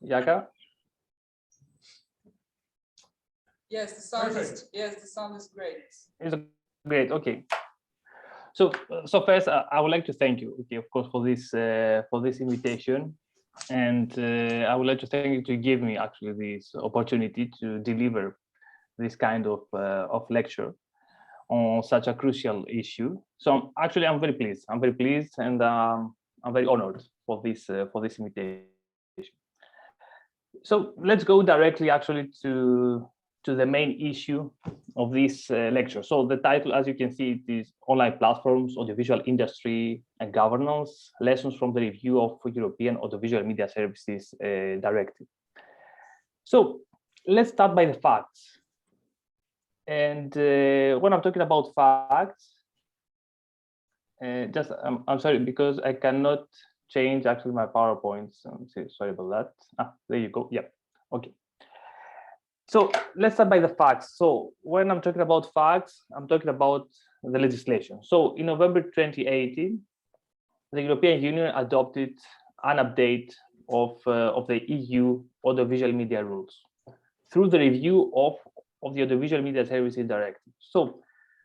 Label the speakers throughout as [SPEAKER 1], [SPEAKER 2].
[SPEAKER 1] Yaka?
[SPEAKER 2] Yes, the sound is great.
[SPEAKER 1] It's great. Okay. So first, I would like to thank you, okay, of course, for this invitation, and I would like to thank you to give me actually this opportunity to deliver this kind of lecture on such a crucial issue. So actually, I'm very pleased. I'm very pleased, and I'm very honored for this invitation. So let's go directly actually to the main issue of this lecture. So the title, as you can see, it is Online Platforms, Audiovisual Industry and Governance, Lessons from the Review of European Audiovisual Media Services Directive. So let's start by the facts. And when I'm talking about facts, I'm sorry, because I cannot change actually my PowerPoint. So sorry about that. There you go. Yeah. Okay. So let's start by the facts. So when I'm talking about facts, I'm talking about the legislation. So in November 2018, the European Union adopted an update of the EU audiovisual media rules through the review of the Audiovisual Media Services Directive. So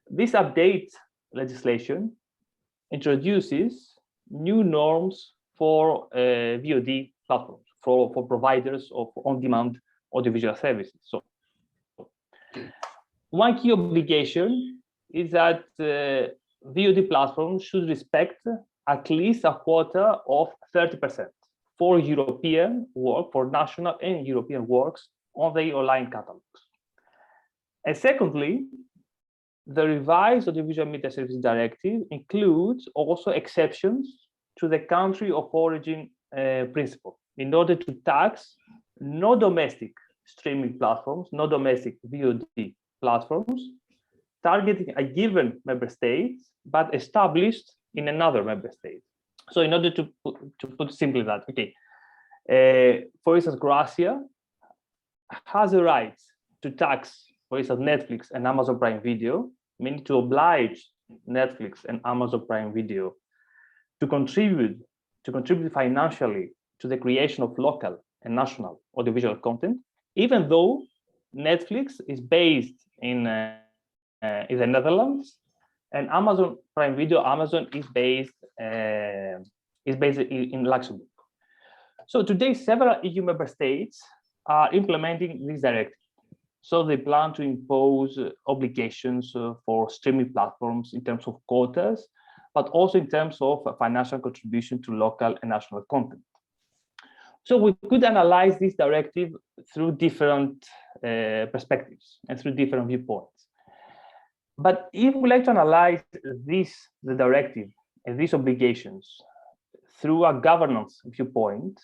[SPEAKER 1] this update legislation introduces new norms for VOD platforms, for providers of on-demand audiovisual services. So one key obligation is that VOD platforms should respect at least a quota of 30% for European work, for national and European works on the online catalogs. And secondly, the revised Audiovisual Media Services Directive includes also exceptions to the country of origin principle in order to tax no domestic streaming platforms, no domestic VOD platforms targeting a given member state, but established in another member state. So in order to put simply that, okay, for instance, Croatia has a right to tax, for instance, Netflix and Amazon Prime Video, meaning to oblige Netflix and Amazon Prime Video to contribute financially to the creation of local and national audiovisual content, even though Netflix is based in the Netherlands and Amazon Prime Video, Amazon is based in Luxembourg. So today, several EU member states are implementing this directive. So they plan to impose obligations for streaming platforms in terms of quotas, but also in terms of financial contribution to local and national content. So we could analyze this directive through different perspectives and through different viewpoints. But if we like to analyze the directive and these obligations through a governance viewpoint,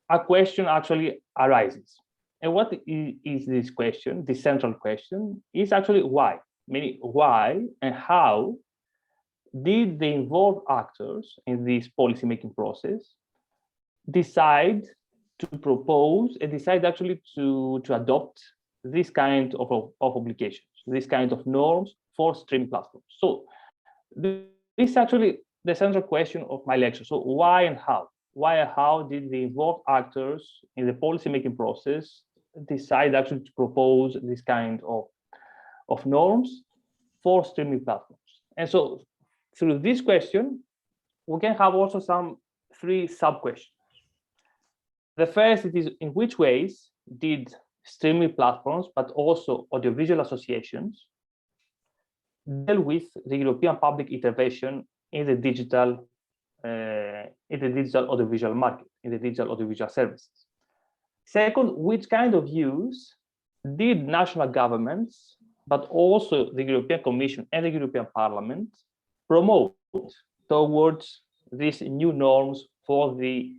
[SPEAKER 1] a question actually arises. And what is this question? The central question is actually why. Meaning, why and how did the involved actors in this policy-making process decide to propose and decide actually to adopt this kind of obligations, this kind of norms for streaming platforms? So this is actually the central question of my lecture. So why and how? Why and how did the involved actors in the policy-making process decide actually to propose this kind of norms for streaming platforms? And so through this question, we can have also three sub-questions. The first, it is in which ways did streaming platforms, but also audiovisual associations, deal with the European public intervention in the digital audiovisual market, in the digital audiovisual services? Second, which kind of use did national governments, but also the European Commission and the European Parliament promote towards these new norms for the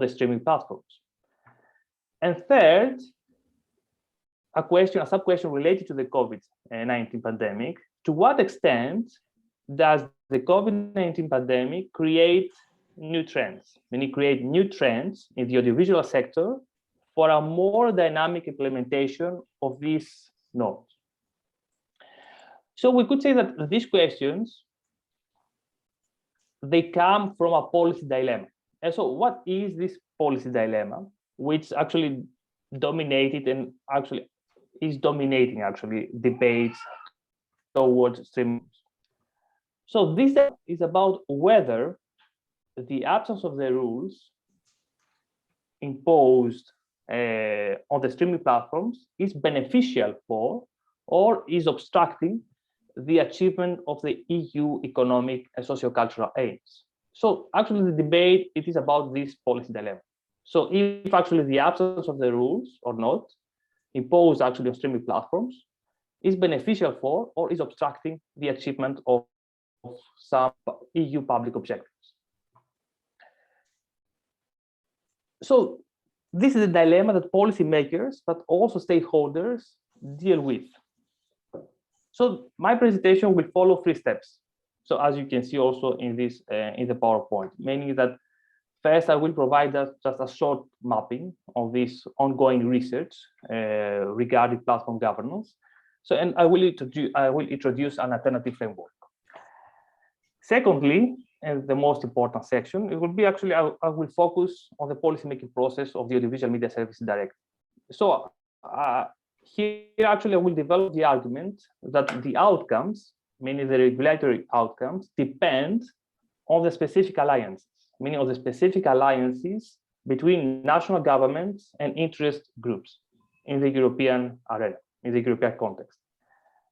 [SPEAKER 1] streaming platforms? And third, a sub-question related to the COVID-19 pandemic: to what extent does the COVID-19 pandemic create new trends? Meaning create new trends in the audiovisual sector for a more dynamic implementation of these norms? So we could say that these questions, they come from a policy dilemma. And so what is this policy dilemma? which actually dominated and actually is dominating debates towards streaming. So this is about whether the absence of the rules imposed on the streaming platforms is beneficial for or is obstructing the achievement of the EU economic and socio-cultural aims. So actually the debate, it is about this policy dilemma. So if actually the absence of the rules or not imposed actually on streaming platforms is beneficial for or is obstructing the achievement of some EU public objectives. So this is a dilemma that policymakers, but also stakeholders deal with. So my presentation will follow 3 steps. So as you can see also in this in the PowerPoint, meaning that first I will provide us just a short mapping of this ongoing research regarding platform governance. So and I will introduce an alternative framework. Secondly, and the most important section, it will be actually I will focus on the policymaking process of the Audiovisual Media Services Directive. So here actually I will develop the argument that the outcomes, meaning the regulatory outcomes, depend on the specific alliances, meaning on the specific alliances between national governments and interest groups in the European arena, in the European context.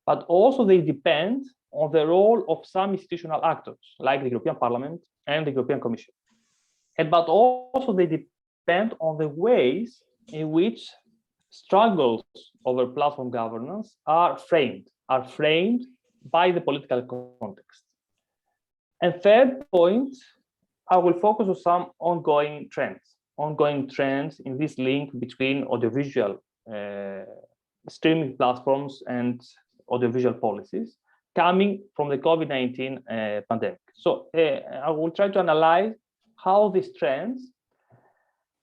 [SPEAKER 1] But also they depend on the role of some institutional actors, like the European Parliament and the European Commission. But also they depend on the ways in which struggles over platform governance are framed by the political context. And third point, I will focus on some ongoing trends in this link between audiovisual streaming platforms and audiovisual policies coming from the COVID-19 pandemic. So I will try to analyze how these trends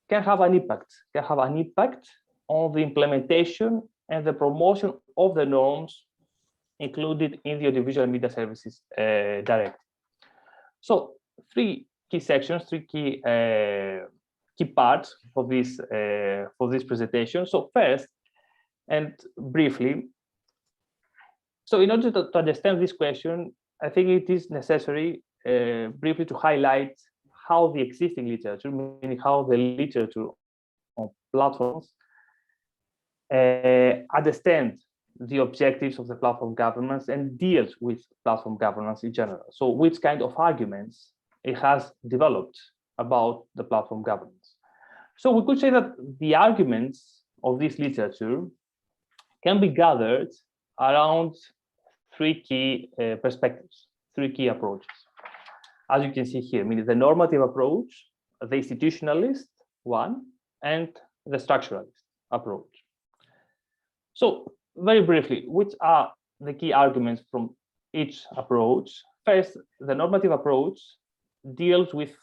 [SPEAKER 1] can have an impact on the implementation and the promotion of the norms included in the Audiovisual Media Services Directive. So 3 key sections, 3 key parts for this presentation. So first, and briefly, so in order to understand this question, I think it is necessary briefly to highlight how the existing literature, meaning how the literature on platforms understand the objectives of the platform governance and deals with platform governance in general. So which kind of arguments it has developed about the platform governance. So we could say that the arguments of this literature can be gathered around 3 key perspectives, 3 key approaches. As you can see here, meaning the normative approach, the institutionalist one, and the structuralist approach. So very briefly, which are the key arguments from each approach? First, the normative approach deals with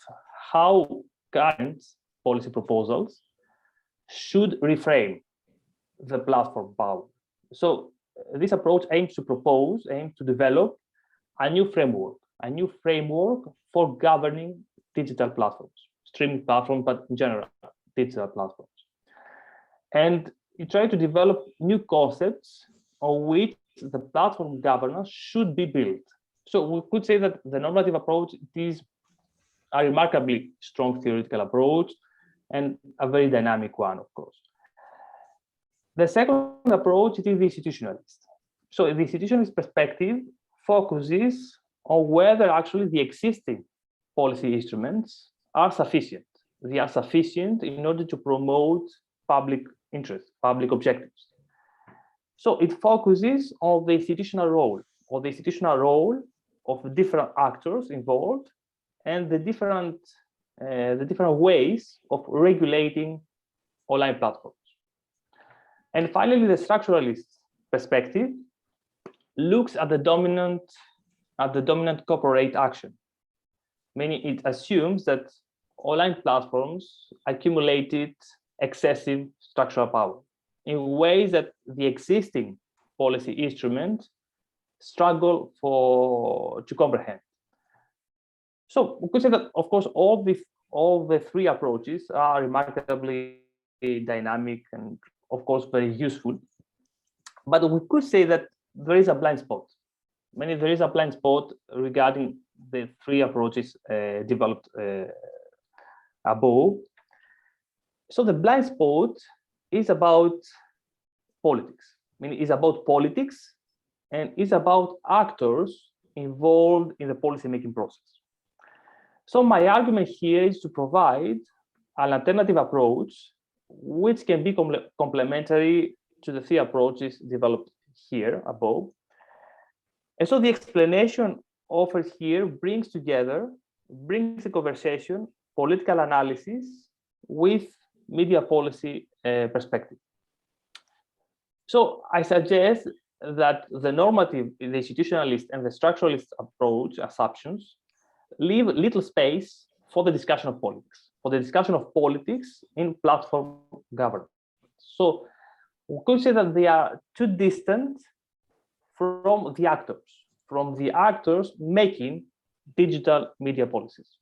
[SPEAKER 1] how current policy proposals should reframe the platform power. So this approach aims to develop a new framework for governing digital platforms, streaming platforms, but in general, digital platforms. And it tried to develop new concepts on which the platform governance should be built. So we could say that the normative approach is a remarkably strong theoretical approach and a very dynamic one, of course. The second approach is the institutionalist. So the institutionalist perspective focuses on whether actually the existing policy instruments are sufficient. They are sufficient in order to promote public interest, public objectives. So it focuses on the institutional role, of different actors involved and the different ways of regulating online platforms. And finally, the structuralist perspective looks at the dominant corporate action, meaning it assumes that online platforms accumulated excessive structural power in ways that the existing policy instruments struggle to comprehend. So we could say that, of course, all the 3 approaches are remarkably dynamic and, of course, very useful. But we could say that there is a blind spot. There is a blind spot regarding the three approaches developed above. So the blind spot is about politics. It's about politics and is about actors involved in the policy-making process. So my argument here is to provide an alternative approach which can be complementary to the three approaches developed here above. And so the explanation offered here brings the conversation, political analysis with media policy perspective. So I suggest that the normative, the institutionalist, and the structuralist approach assumptions leave little space for the discussion of politics, in platform governance. So we could say that they are too distant from the actors making digital media policies.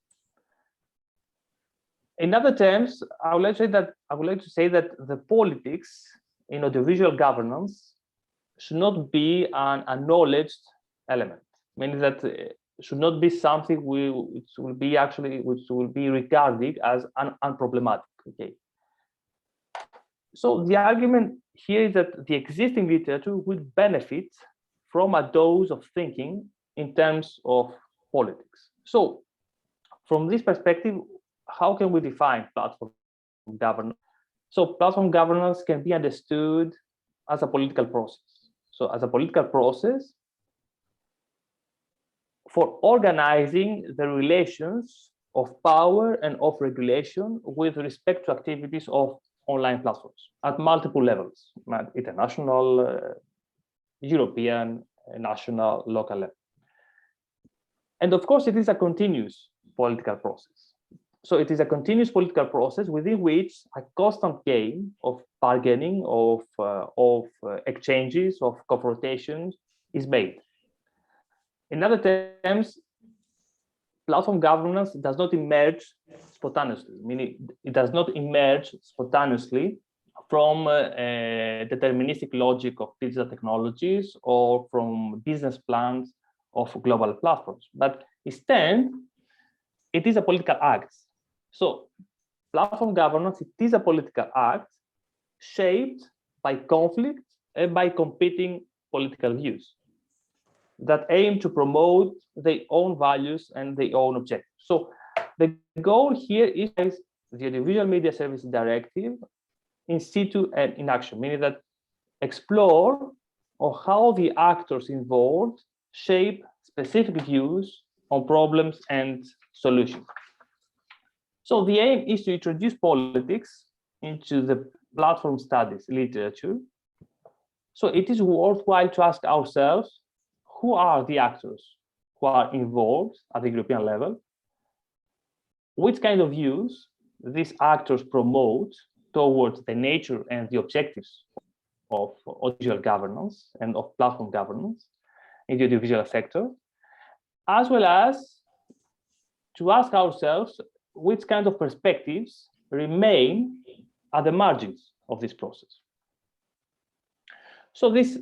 [SPEAKER 1] In other terms, I would like to say that the politics in audiovisual governance should not be an acknowledged element, meaning that should not be something which will be regarded as unproblematic. Okay. So the argument here is that the existing literature would benefit from a dose of thinking in terms of politics. So from this perspective, how can we define platform governance? So platform governance can be understood as a political process. So as a political process for organizing the relations of power and of regulation with respect to activities of online platforms at multiple levels, international, European, national, local level. And of course, it is a continuous political process. So it is a continuous political process within which a constant game of bargaining, of exchanges, of confrontations is made. In other terms, platform governance does not emerge spontaneously, meaning it does not emerge spontaneously from a deterministic logic of digital technologies or from business plans of global platforms, but instead, it is a political act. So platform governance, it is a political act shaped by conflict and by competing political views that aim to promote their own values and their own objectives. So the goal here is the Audiovisual Media Services Directive in situ and in action, meaning that explore or how the actors involved shape specific views on problems and solutions. So the aim is to introduce politics into the platform studies literature. So it is worthwhile to ask ourselves, who are the actors who are involved at the European level? Which kind of views these actors promote towards the nature and the objectives of audiovisual governance and of platform governance in the audiovisual sector, as well as to ask ourselves which kind of perspectives remain at the margins of this process. So this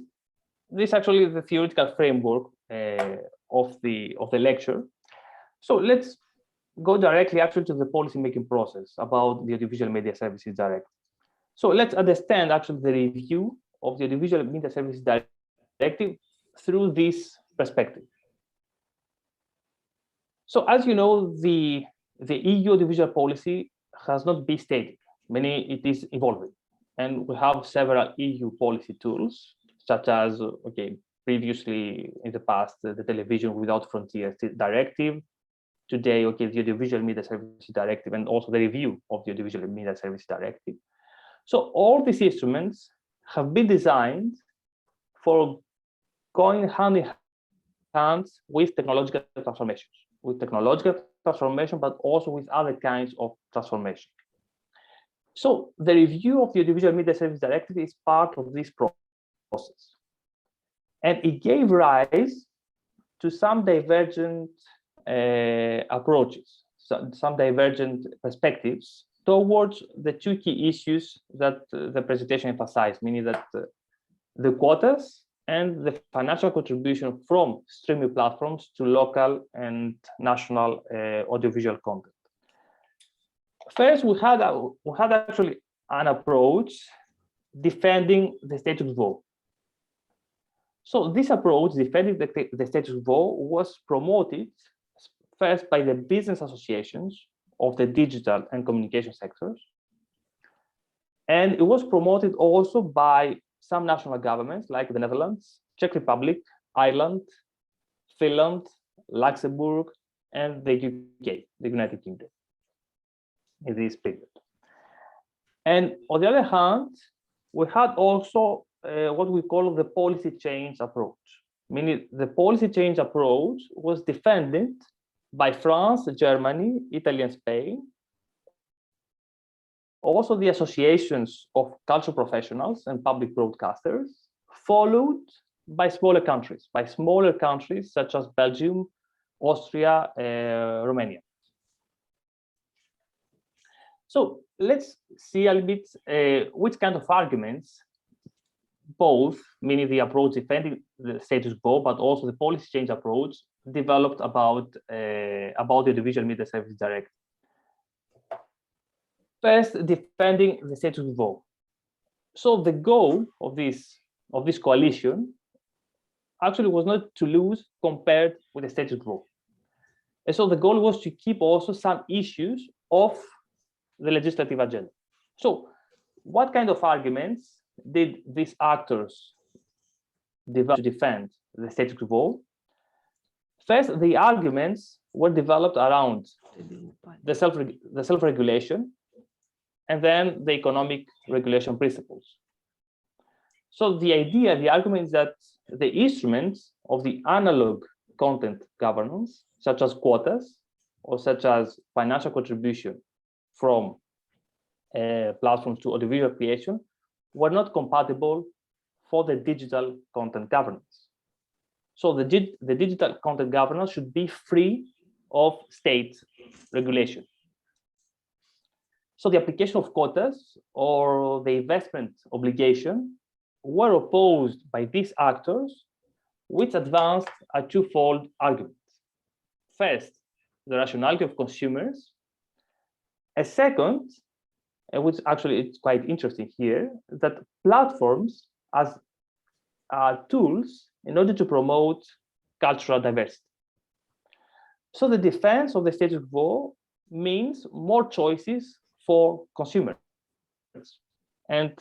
[SPEAKER 1] actually is the theoretical framework of the lecture. So let's go directly actually to the policy-making process about the Audiovisual Media Services Directive. So let's understand actually the review of the Audiovisual Media Services Directive through this perspective. So as you know, the EU audiovisual policy has not been static, meaning it is evolving. And we have several EU policy tools, such as, previously in the past, the Television Without Frontiers Directive, today, the Audiovisual Media Services Directive, and also the review of the Audiovisual Media Services Directive. So all these instruments have been designed for going hand in hand with technological transformation, but also with other kinds of transformation. So the review of the Audiovisual Media Services Directive is part of this process. And it gave rise to some divergent approaches, some divergent perspectives towards the two key issues that the presentation emphasized, meaning that the quotas and the financial contribution from streaming platforms to local and national audiovisual content. First, we had actually an approach defending the status quo. So this approach, defending the status quo, was promoted first by the business associations of the digital and communication sectors. And it was promoted also by some national governments like the Netherlands, Czech Republic, Ireland, Finland, Luxembourg, and the UK, the United Kingdom, in this period. And on the other hand, we had also what we call the policy change approach, meaning the policy change approach was defended by France, Germany, Italy, and Spain. Also, the associations of cultural professionals and public broadcasters, followed by smaller countries such as Belgium, Austria, Romania. So let's see a little bit which kind of arguments, both, meaning the approach defending the status quo, but also the policy change approach, developed about the Audiovisual Media Services Directive. First, defending the status quo. So the goal of this coalition actually was not to lose compared with the status quo. And so the goal was to keep also some issues off the legislative agenda. So what kind of arguments did these actors develop to defend the status quo? First, the arguments were developed around the self-regulation and then the economic regulation principles. So the argument is that the instruments of the analog content governance, such as quotas or such as financial contribution from platforms to audiovisual creation, were not compatible for the digital content governance. So the digital content governance should be free of state regulation. So the application of quotas or the investment obligation were opposed by these actors, which advanced a twofold argument. First, the rationality of consumers. A second, which actually is quite interesting here, that platforms as tools in order to promote cultural diversity. So the defense of the status quo means more choices for consumers. And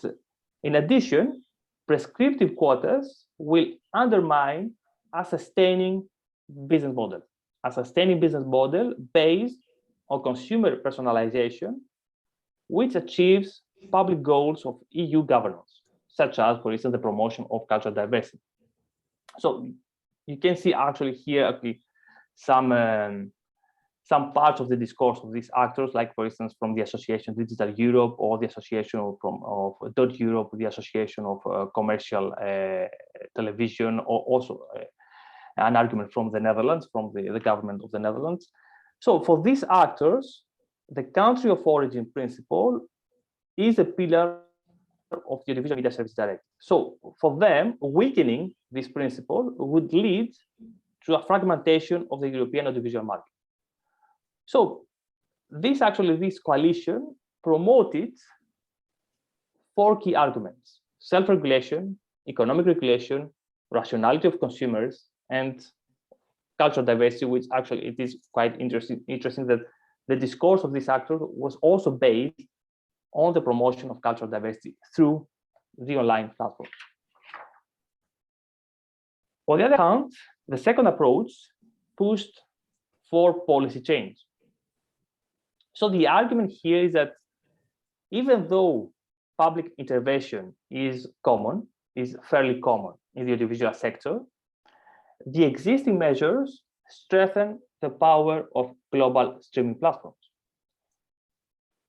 [SPEAKER 1] in addition, prescriptive quotas will undermine a sustaining business model based on consumer personalization, which achieves public goals of EU governance, such as, for instance, the promotion of cultural diversity. So you can see actually here some parts of the discourse of these actors, like, for instance, from the Association Digital Europe or the Association of Dot Europe, the Association of Commercial Television, or also an argument from the Netherlands, from the government of the Netherlands. So for these actors, the country of origin principle is a pillar of the Audiovisual Media Services Directive. So for them, weakening this principle would lead to a fragmentation of the European audiovisual market. So this coalition promoted four key arguments: self-regulation, economic regulation, rationality of consumers, and cultural diversity, which actually it is quite interesting that the discourse of this actor was also based on the promotion of cultural diversity through the online platform. On the other hand, the second approach pushed for policy change. So the argument here is that even though public intervention is fairly common in the audiovisual sector, the existing measures strengthen the power of global streaming platforms.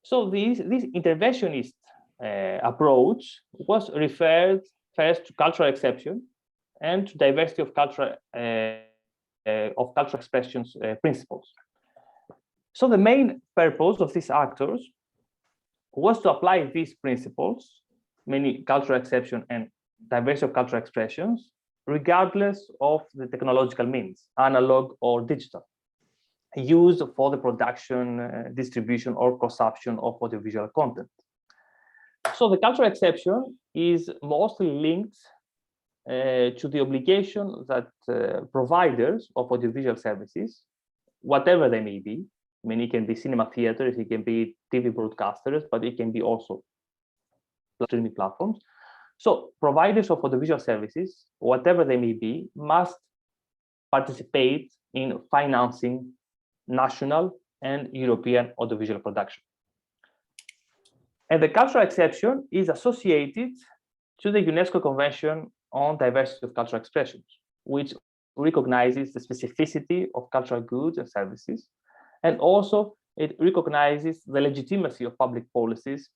[SPEAKER 1] So this interventionist approach was referred first to cultural exception and to diversity of cultural expressions principles. So the main purpose of these actors was to apply these principles, many cultural exception and diversity of cultural expressions, regardless of the technological means, analog or digital, used for the production, distribution, or consumption of audiovisual content. So the cultural exception is mostly linked to the obligation that providers of audiovisual services, whatever they may be, I mean, it can be cinema theaters, it can be TV broadcasters, but it can be also streaming platforms. So providers of audiovisual services, whatever they may be, must participate in financing national and European audiovisual production. And the cultural exception is associated to the UNESCO Convention on Diversity of Cultural Expressions, which recognizes the specificity of cultural goods and services, and also it recognizes the legitimacy of public policies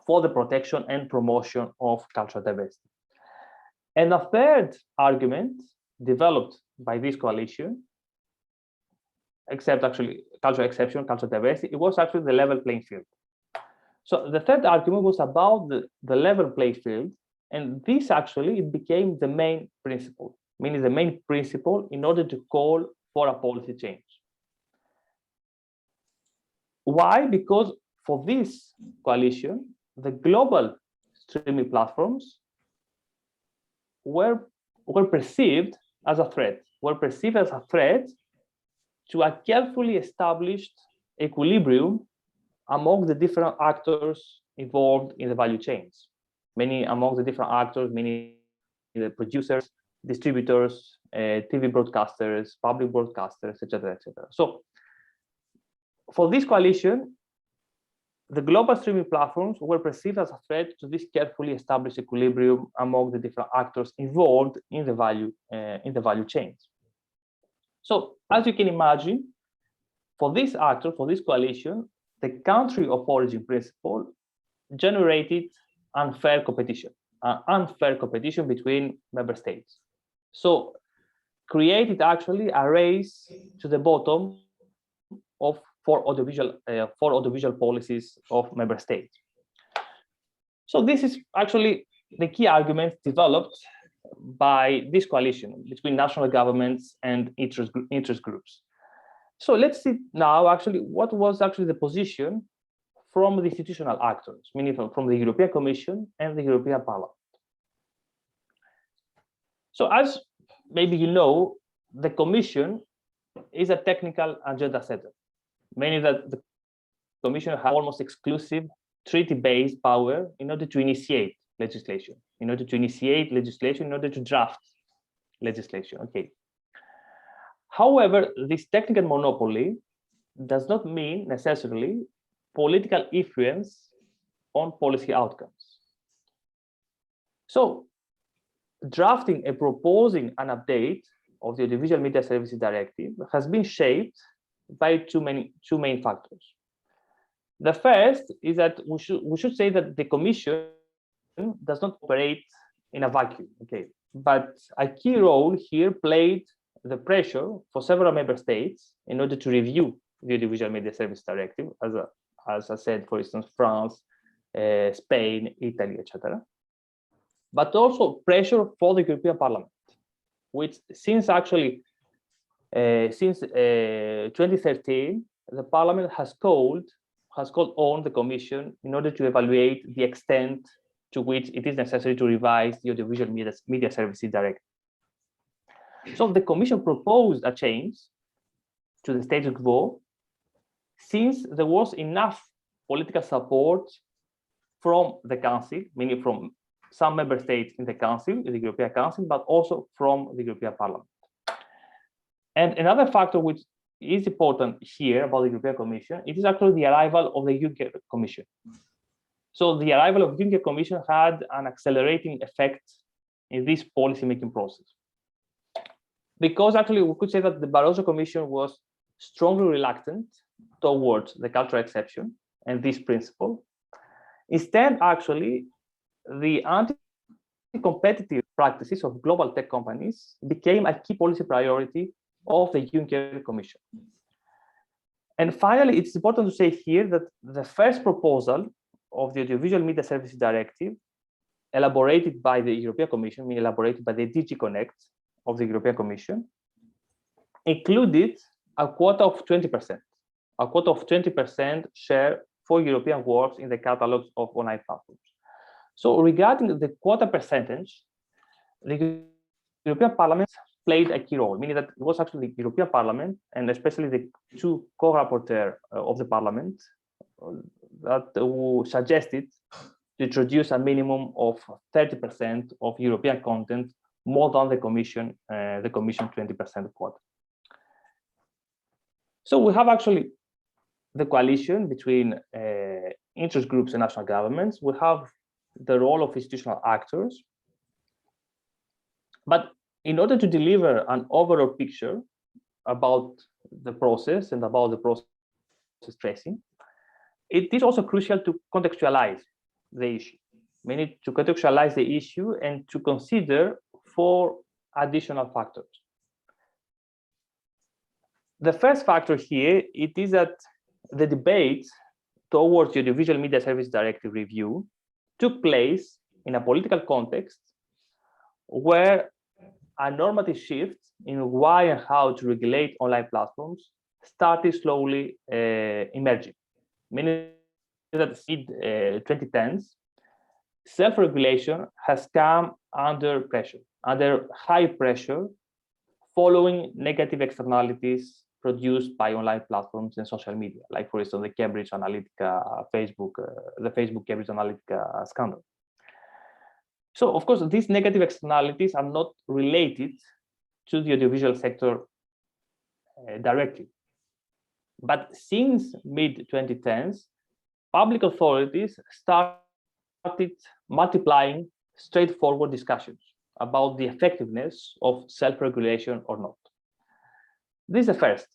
[SPEAKER 1] for the protection and promotion of cultural diversity. And a third argument developed by this coalition, except actually cultural exception, cultural diversity, it was actually the level playing field. So the third argument was about the level playing field, and this actually it became the main principle, meaning the main principle in order to call for a policy change. Why? Because for this coalition, the global streaming platforms were perceived as a threat, to a carefully established equilibrium among the different actors involved in the value chains. Many among the different actors, many the producers, distributors, TV broadcasters, public broadcasters, etc., etc. So for this coalition, the global streaming platforms were perceived as a threat to this carefully established equilibrium among the different actors involved in the value chains. So as you can imagine, for this actor, for this coalition, the country of origin principle generated unfair competition between member states. So created actually a race to the bottom for audiovisual policies of member states. So this is actually the key argument developed by this coalition between national governments and interest groups. So let's see now actually what was actually the position from the institutional actors, meaning from the European Commission and the European Parliament. So as maybe you know, the Commission is a technical agenda setter, meaning that the Commission has almost exclusive treaty-based power in order to initiate legislation, in order to draft legislation. Okay. However, this technical monopoly does not mean necessarily political influence on policy outcomes. So drafting and proposing an update of the Audiovisual Media Services Directive has been shaped by two main factors. The first is that we should say that the Commission does not operate in a vacuum, okay? But a key role here played the pressure for several member states in order to review the Audiovisual Media Services Directive, as I said, for instance, France, Spain, Italy, etc. But also pressure for the European Parliament, which since 2013, the Parliament has called on the Commission in order to evaluate the extent to which it is necessary to revise the Audiovisual Media Services Directive. So the Commission proposed a change to the status quo since there was enough political support from the Council, meaning from some member states in the Council, in the European Council, but also from the European Parliament. And another factor which is important here about the European Commission, it is actually the arrival of the Juncker Commission. So the arrival of the Juncker Commission had an accelerating effect in this policy-making process. Because actually we could say that the Barroso Commission was strongly reluctant towards the cultural exception and this principle. Instead, actually, the anti-competitive practices of global tech companies became a key policy priority of the Juncker Commission. And finally, it's important to say here that the first proposal of the Audiovisual Media Services Directive, elaborated by the European Commission, elaborated by the DG Connect of the European Commission, included a quota of 20%, a quota of 20% share for European works in the catalogs of online platforms. So regarding the quota percentage, the European Parliament played a key role, meaning that it was actually the European Parliament, and especially the two co-rapporteurs of the Parliament, that suggested to introduce a minimum of 30% of European content, more than the Commission 20% quota. So we have actually the coalition between interest groups and national governments. We have the role of institutional actors. But in order to deliver an overall picture about the process and about the process tracing, it is also crucial to contextualize the issue. We need to contextualize the issue and to consider 4 additional factors. The first factor here, it is that the debate towards the Audiovisual Media Service Directive review took place in a political context where a normative shift in why and how to regulate online platforms started slowly emerging, meaning that in the 2010s, self-regulation has come under pressure, under high pressure, following negative externalities produced by online platforms and social media, like for instance, the Cambridge Analytica, the Facebook Cambridge Analytica scandal. So of course, these negative externalities are not related to the audiovisual sector directly. But since mid-2010s, public authorities started multiplying straightforward discussions about the effectiveness of self-regulation or not. This is the first.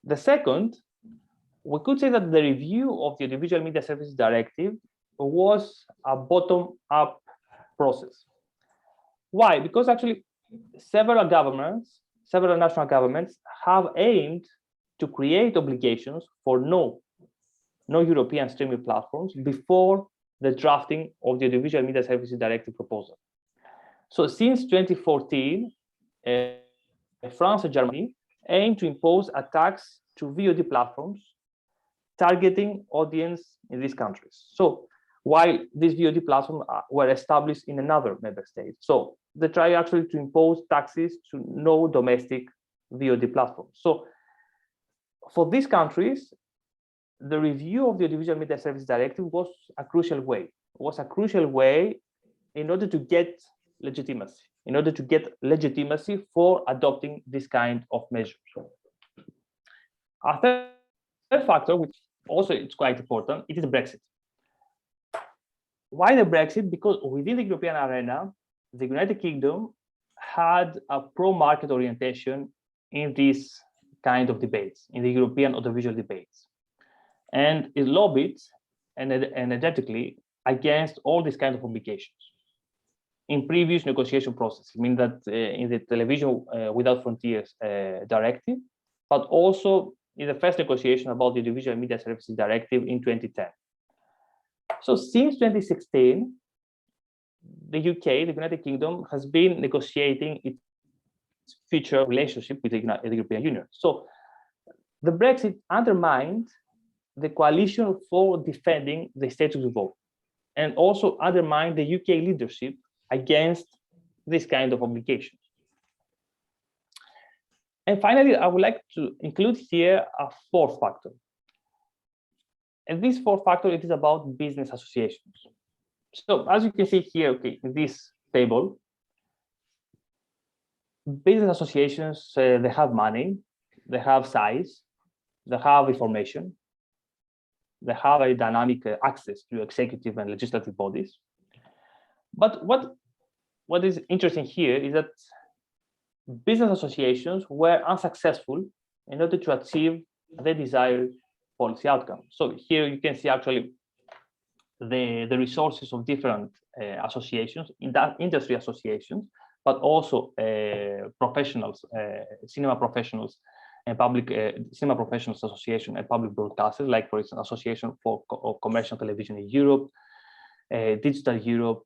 [SPEAKER 1] The second, we could say that the review of the Audiovisual Media Services Directive was a bottom-up process. Why? Because actually several national governments have aimed to create obligations for no European streaming platforms before the drafting of the Audiovisual Media Services Directive proposal. So since 2014, France and Germany aim to impose a tax to VOD platforms targeting audience in these countries. So while these VOD platforms were established in another member state, so they try actually to impose taxes to no domestic VOD platforms. So for these countries, the review of the Audiovisual Media Services Directive was a crucial way. It was a crucial way in order to get legitimacy, for adopting this kind of measures. A third factor, which also is quite important, it is Brexit. Why the Brexit? Because within the European arena, the United Kingdom had a pro-market orientation in these kind of debates, in the European audiovisual debates. And it lobbied energetically against all these kind of obligations in previous negotiation processes. I mean that in the Television Without Frontiers Directive, but also in the first negotiation about the Audiovisual Media Services Directive in 2010. So since 2016, the UK, the United Kingdom, has been negotiating its future relationship with the European Union. So the Brexit undermined the coalition for defending the status quo, and also undermined the UK leadership against this kind of obligations. And finally, I would like to include here a fourth factor. And this fourth factor, it is about business associations. So as you can see here, okay, in this table, business associations, they have money, they have size, they have information, they have a dynamic access to executive and legislative bodies. But what is interesting here is that business associations were unsuccessful in order to achieve the desired policy outcome. So here you can see actually the resources of different associations, industry associations, but also professionals, cinema professionals, and public cinema professionals association and public broadcasters, like for instance, Association for Commercial Television in Europe, Digital Europe,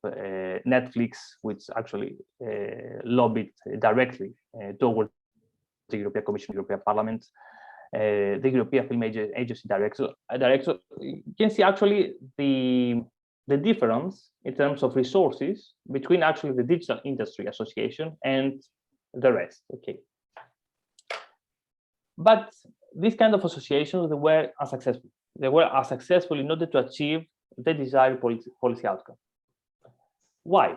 [SPEAKER 1] Netflix, which actually lobbied directly towards the European Commission, European Parliament, the European Film Agency director. You can see actually the difference in terms of resources between actually the Digital Industry Association and the rest. Okay. But these kind of associations, they were unsuccessful. They were unsuccessful in order to achieve the desired policy outcome. Why?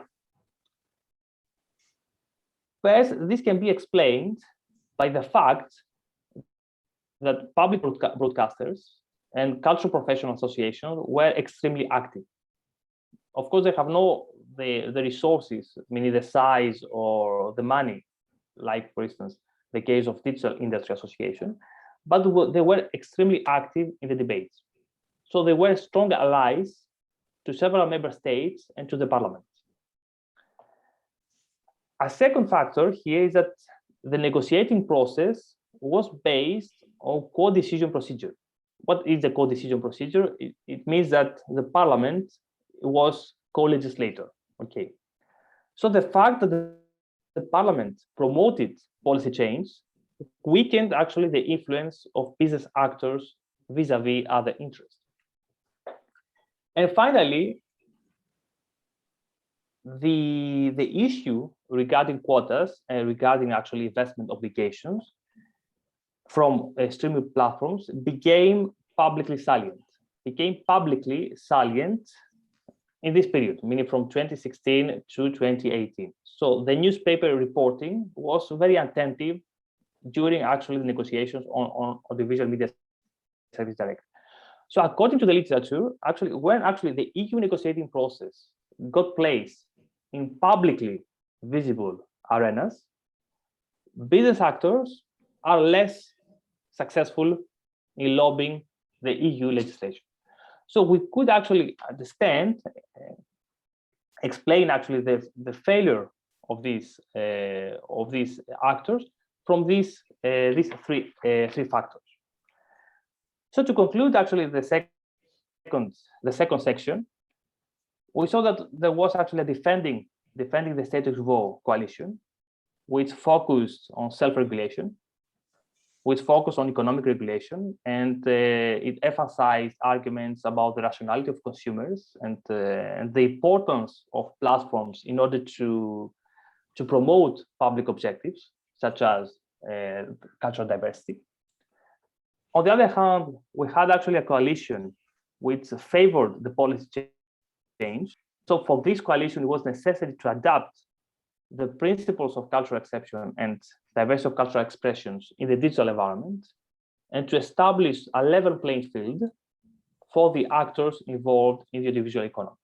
[SPEAKER 1] First, this can be explained by the fact that public broadcasters and cultural professional associations were extremely active. Of course, they have the resources, meaning the size or the money, like for instance, the case of Digital Industry Association, but they were extremely active in the debates. So they were strong allies to several member states and to the parliament. A second factor here is that the negotiating process was based on co-decision procedure. What is the co-decision procedure? It means that the parliament was co-legislator. Okay. So the fact that the parliament promoted policy change weakened actually the influence of business actors vis-a-vis other interests. And finally, the issue regarding quotas and regarding actually investment obligations from streaming platforms became publicly salient in this period, meaning from 2016 to 2018. So the newspaper reporting was very attentive during actually the negotiations on Audiovisual Media Service Directive. So according to the literature, actually, when actually the EU negotiating process got place in publicly visible arenas, business actors are less successful in lobbying the EU legislation. So we could actually explain actually the failure of these actors from these three factors. So to conclude, actually the second section, we saw that there was actually a defending the status quo coalition, which focused on self-regulation, which focused on economic regulation, and it emphasized arguments about the rationality of consumers and the importance of platforms in order to promote public objectives, such as cultural diversity. On the other hand, we had actually a coalition which favored the policy change. So for this coalition, it was necessary to adapt the principles of cultural exception and diversity of cultural expressions in the digital environment, and to establish a level playing field for the actors involved in the audiovisual economy.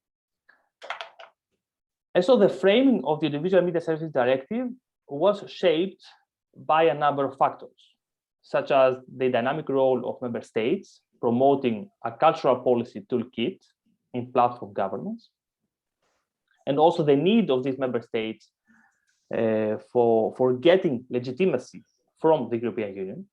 [SPEAKER 1] And so the framing of the Audiovisual Media Services Directive was shaped by a number of factors, such as the dynamic role of member states promoting a cultural policy toolkit in platform governance, and also the need of these member states for getting legitimacy from the European Union.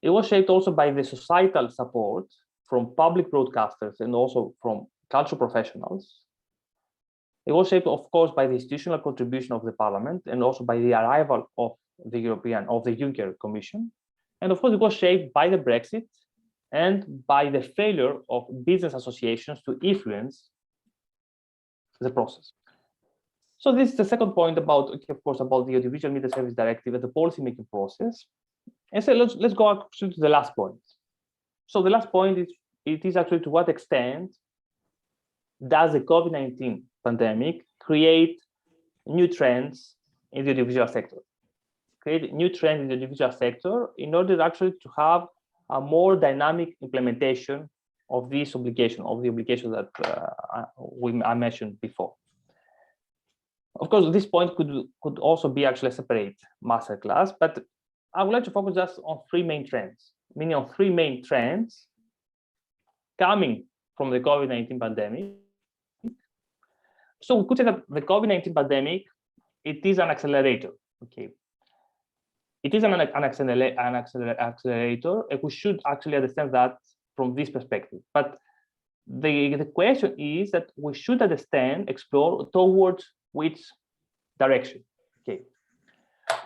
[SPEAKER 1] It was shaped also by the societal support from public broadcasters and also from cultural professionals. It was shaped, of course, by the institutional contribution of the Parliament and also by the arrival of the Juncker Commission. And of course, it was shaped by the Brexit and by the failure of business associations to influence the process. So this is the second point about, of course, about the Audiovisual Media Service Directive and the policy-making process. And so let's go actually to the last point. So the last point is actually to what extent does the COVID-19 pandemic create new trends in the audiovisual sector? Create new trends in the audiovisual sector in order actually to have a more dynamic implementation of this obligation, of the obligation that I mentioned before. Of course, this point could also be actually a separate masterclass, but I would like to focus just on three main trends, meaning on three main trends coming from the COVID-19 pandemic. So we could say that the COVID-19 pandemic, it is an accelerator. Okay, it is an accelerator, and we should actually understand that from this perspective. But the question is that we should understand, explore towards which direction. Okay.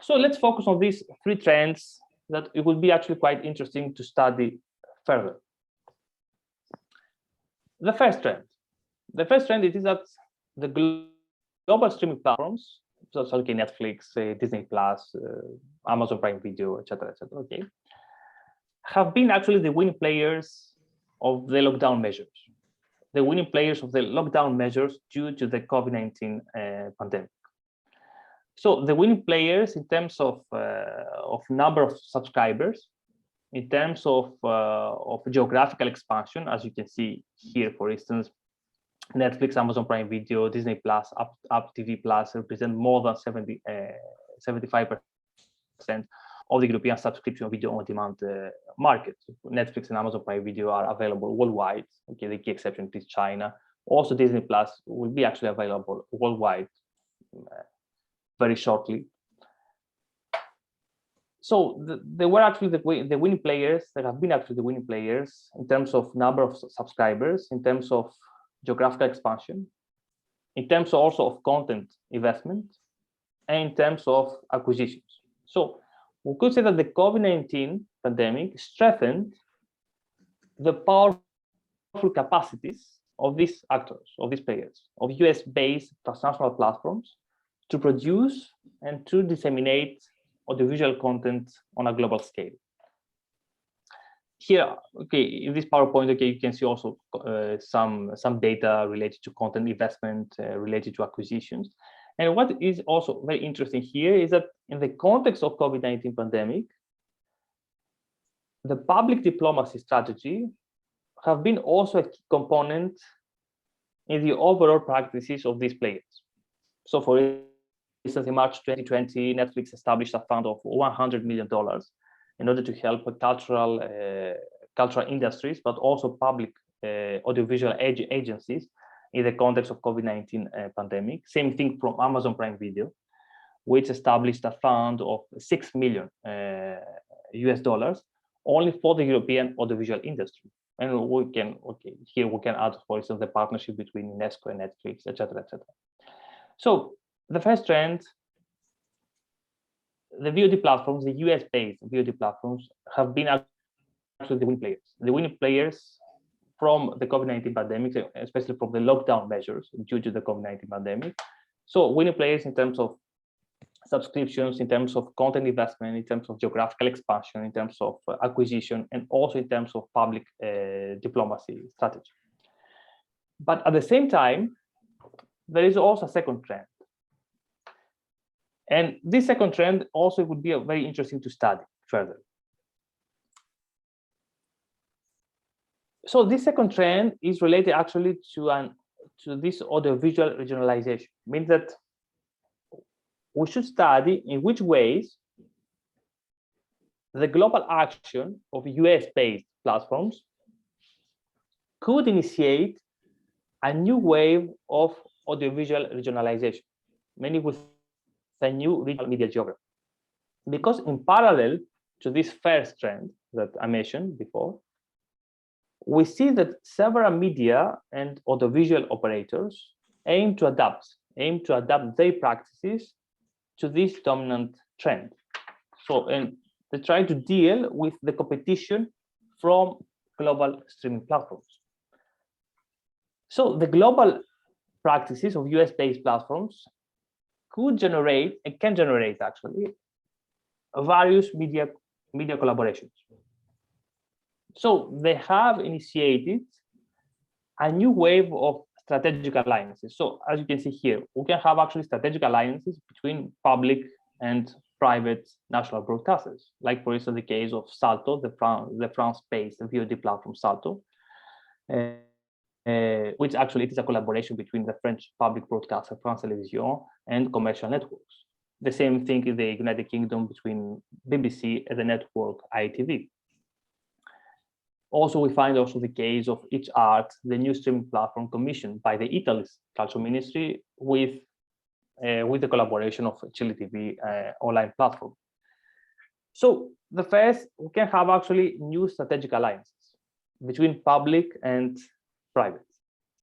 [SPEAKER 1] So let's focus on these three trends that it would be actually quite interesting to study further. The first trend is that the global streaming platforms, so okay, Netflix, Disney Plus, Amazon Prime Video, etc., okay, have been actually the winning players of the lockdown measures. The winning players of the lockdown measures due to the COVID-19 pandemic. So the winning players in terms of number of subscribers, in terms of geographical expansion, as you can see here, for instance, Netflix, Amazon Prime Video, Disney Plus, Apple TV Plus represent more than 75% of the European subscription video on demand market. Netflix and Amazon Prime Video are available worldwide. Okay, the key exception is China. Also, Disney Plus will be actually available worldwide very shortly. So they were actually the winning players. There have been actually the winning players in terms of number of subscribers, in terms of geographical expansion, in terms also of content investment, and in terms of acquisitions. So we could say that the COVID-19 pandemic strengthened the powerful capacities of these actors, of these players, of US-based transnational platforms to produce and to disseminate audiovisual content on a global scale. Here, okay, in this PowerPoint, okay, you can see also some data related to content investment, related to acquisitions. And what is also very interesting here is that in the context of COVID-19 pandemic, the public diplomacy strategy have been also a key component in the overall practices of these players. So for instance, in March 2020, Netflix established a fund of $100 million in order to help cultural industries, but also public audiovisual agencies in the context of COVID-19 pandemic. Same thing from Amazon Prime Video, which established a fund of $6 million US only for the European audiovisual industry. And we can, okay, here we can add, for instance, the partnership between UNESCO and Netflix, etc., etc. So the first trend, the VOD platforms, the US-based VOD platforms have been actually the winning players. The winning players from the COVID-19 pandemic, especially from the lockdown measures due to the COVID-19 pandemic. So winning players in terms of subscriptions, in terms of content investment, in terms of geographical expansion, in terms of acquisition, and also in terms of public diplomacy strategy. But at the same time, there is also a second trend. And this second trend also would be very interesting to study further. So this second trend is related actually to this audiovisual regionalization. Means that we should study in which ways the global action of US-based platforms could initiate a new wave of audiovisual regionalization, mainly with a new regional media geography. Because in parallel to this first trend that I mentioned before, we see that several media and audiovisual operators aim to adapt their practices to this dominant trend. So, and they try to deal with the competition from global streaming platforms. So the global practices of US-based platforms could generate and can generate actually various media collaborations. So they have initiated a new wave of strategic alliances. So as you can see here, we can have actually strategic alliances between public and private national broadcasters, like for instance the case of Salto, the France-based VOD platform Salto, which actually it is a collaboration between the French public broadcaster France Télévisions and commercial networks. The same thing in the United Kingdom between BBC and the network ITV. Also, we find also the case of Each Art, the new streaming platform commissioned by the Italy's Culture Ministry with the collaboration of Chile TV online platform. So the first, we can have actually new strategic alliances between public and private,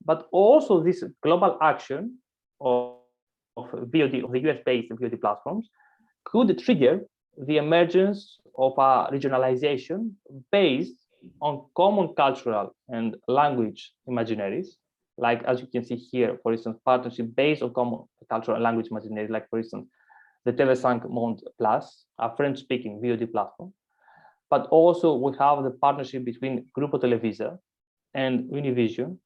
[SPEAKER 1] but also this global action of VOD, of the US-based VOD platforms, could trigger the emergence of a regionalization based on common cultural and language imaginaries, like as you can see here, for instance, partnership based on common cultural and language imaginaries, like for instance, the TV5 Monde Plus, a French-speaking VOD platform. But also we have the partnership between Grupo Televisa and Univision,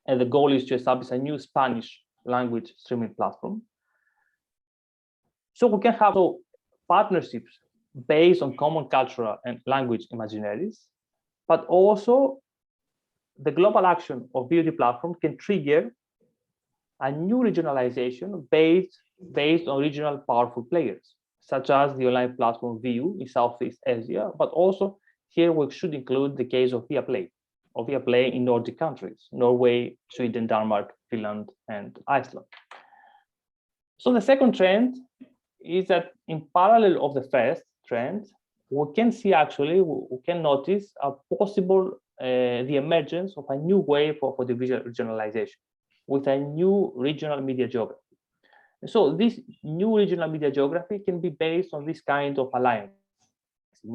[SPEAKER 1] and the goal is to establish a new Spanish language streaming platform. So we can have partnerships based on common cultural and language imaginaries, but also the global action of VOD platform can trigger a new regionalization based on regional powerful players, such as the online platform VU in Southeast Asia, but also here we should include the case of Viaplay in Nordic countries, Norway, Sweden, Denmark, Finland, and Iceland. So the second trend is that in parallel of the first trend, we can see actually, we can notice a possible, the emergence of a new wave of audiovisual regionalization with a new regional media geography. So this new regional media geography can be based on this kind of alliance,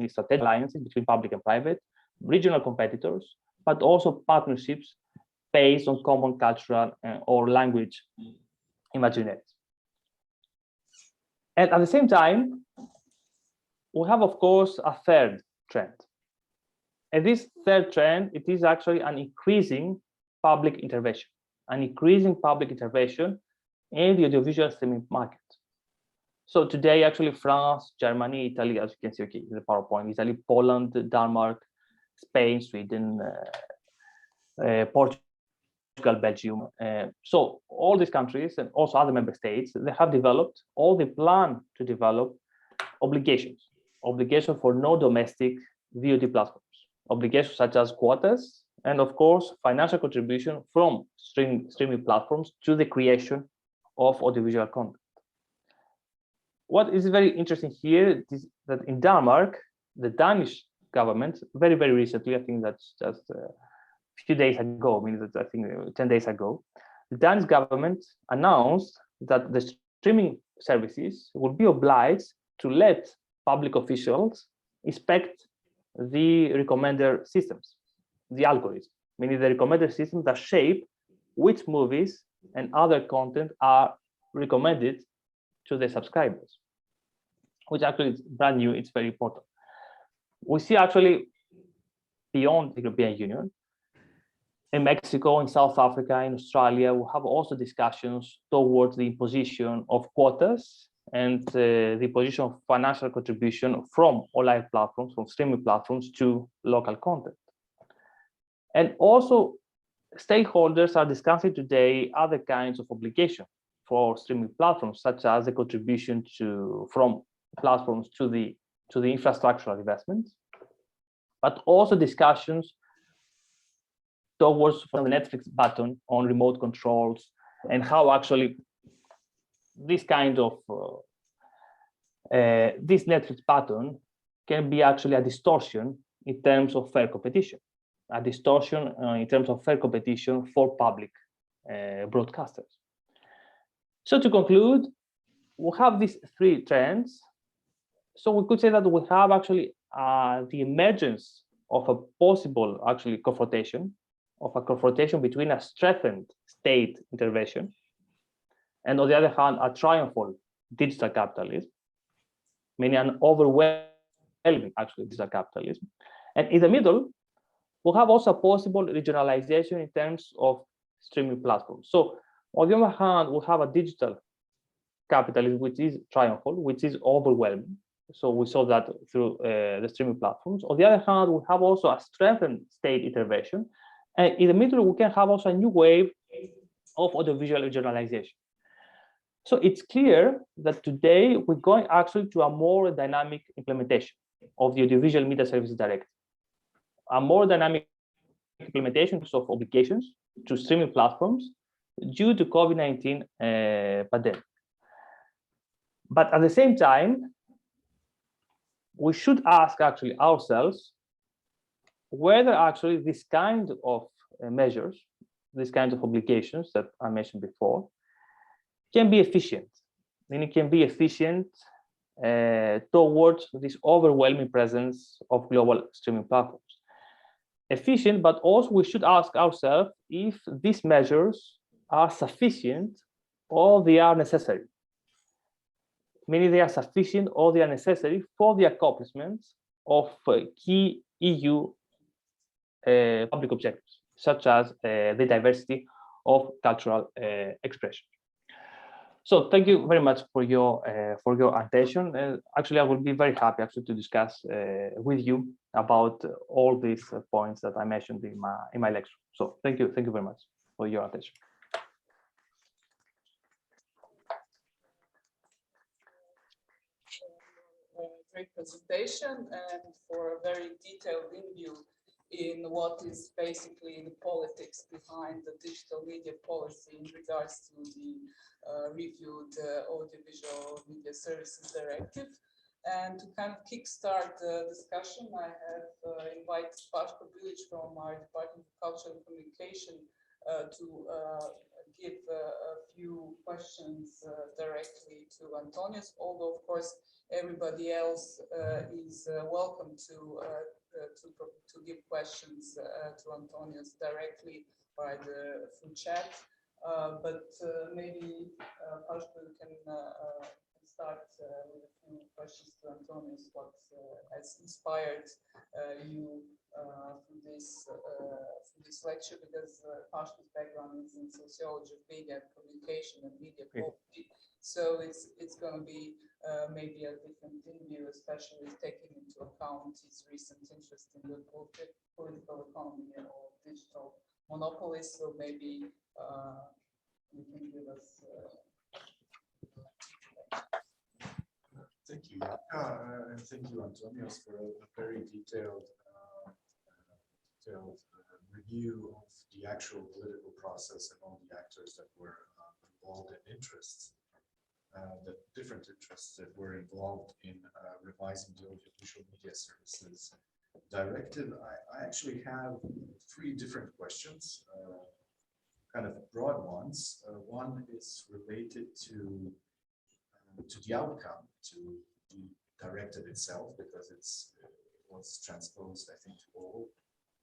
[SPEAKER 1] strategic alliances between public and private, regional competitors, but also partnerships based on common cultural or language imaginaries. And at the same time, we have, of course, a third trend. And this third trend, it is actually an increasing public intervention, in the audiovisual streaming market. So today, actually, France, Germany, Italy, as you can see, okay, in the PowerPoint, Italy, Poland, Denmark, Spain, Sweden, Portugal, Belgium. So all these countries and also other member states, they have developed, or they plan to develop obligations for no domestic VOD platforms, obligations such as quotas, and of course, financial contribution from streaming platforms to the creation of audiovisual content. What is very interesting here is that in Denmark, the Danish government, very, very recently, I think that's just a few days ago, I mean, that's, I think 10 days ago, the Danish government announced that the streaming services will be obliged to let public officials inspect the recommender systems, the algorithm, meaning the recommender systems that shape which movies and other content are recommended to the subscribers, which actually is brand new, it's very important. We see actually beyond the European Union, in Mexico, in South Africa, in Australia, we have also discussions towards the imposition of quotas and the position of financial contribution from online platforms, from streaming platforms to local content. And also, stakeholders are discussing today other kinds of obligation for streaming platforms, such as the contribution from platforms to the infrastructural investments, but also discussions towards the Netflix button on remote controls and how actually this kind of this Netflix button can be actually a distortion in terms of fair competition, for public broadcasters. So to conclude, we have these three trends. So we could say that we have actually the emergence of a possible actually confrontation between a strengthened state intervention and on the other hand, a triumphal digital capitalism, meaning an overwhelming actually digital capitalism. And in the middle, we have also a possible regionalization in terms of streaming platforms. So on the other hand, we have a digital capitalism which is triumphal, which is overwhelming. So we saw that through the streaming platforms. On the other hand, we have also a strengthened state intervention. And in the middle, we can have also a new wave of audiovisual regionalization. So it's clear that today we're going actually to a more dynamic implementation of the Audiovisual Media Services Directive, a more dynamic implementation of obligations to streaming platforms due to COVID-19 pandemic. But at the same time, we should ask actually ourselves whether actually this kind of measures, this kind of obligations that I mentioned before, can be efficient. Meaning it can be efficient towards this overwhelming presence of global streaming platforms. Efficient, but also we should ask ourselves if these measures are sufficient or they are necessary. Meaning they are sufficient or they are necessary for the accomplishment of key EU public objectives, such as the diversity of cultural expression. So thank you very much for your attention. Actually, I will be very happy actually to discuss with you about all these points that I mentioned in my lecture. So thank you very much for your attention.
[SPEAKER 2] Great presentation and for a very detailed review in what is basically the politics behind the digital media policy in regards to the reviewed Audiovisual Media Services Directive. And to kind of kickstart the discussion, I have invited Paško Bilić from our Department of Culture and Communication to give a few questions directly to Antonios, although of course everybody else is welcome to give questions to Antonios directly by the through chat. But maybe Paško, you can start with a few questions to Antonios. What has inspired you through this lecture? Because Paško's background is in sociology of media communication and media policy, so it's going to be maybe a different view, especially taking into account his recent interest in the political economy or digital monopolies. So maybe you can give us.
[SPEAKER 3] Thank you, and thank you, Antonios, for a very detailed review of the actual political process and all the actors that were involved in interests. The different interests that were involved in revising the Audiovisual Media Services Directive. I actually have three different questions, kind of broad ones. One is related to the outcome, to the directive itself, because it was transposed, I think, to all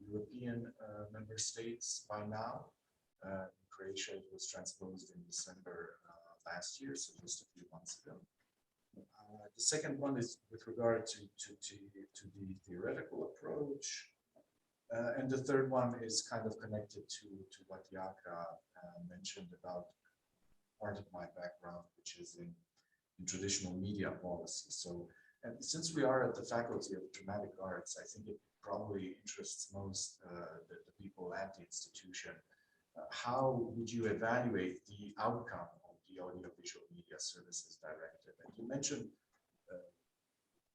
[SPEAKER 3] European member states by now. In Croatia, it was transposed in December last year, so just a few months ago. The second one is with regard to the theoretical approach. And the third one is kind of connected to what Jaka mentioned about part of my background, which is in traditional media policy. So, and since we are at the Faculty of Dramatic Arts, I think it probably interests most the people at the institution. How would you evaluate the outcome of the Audiovisual Media Services Directive? And you mentioned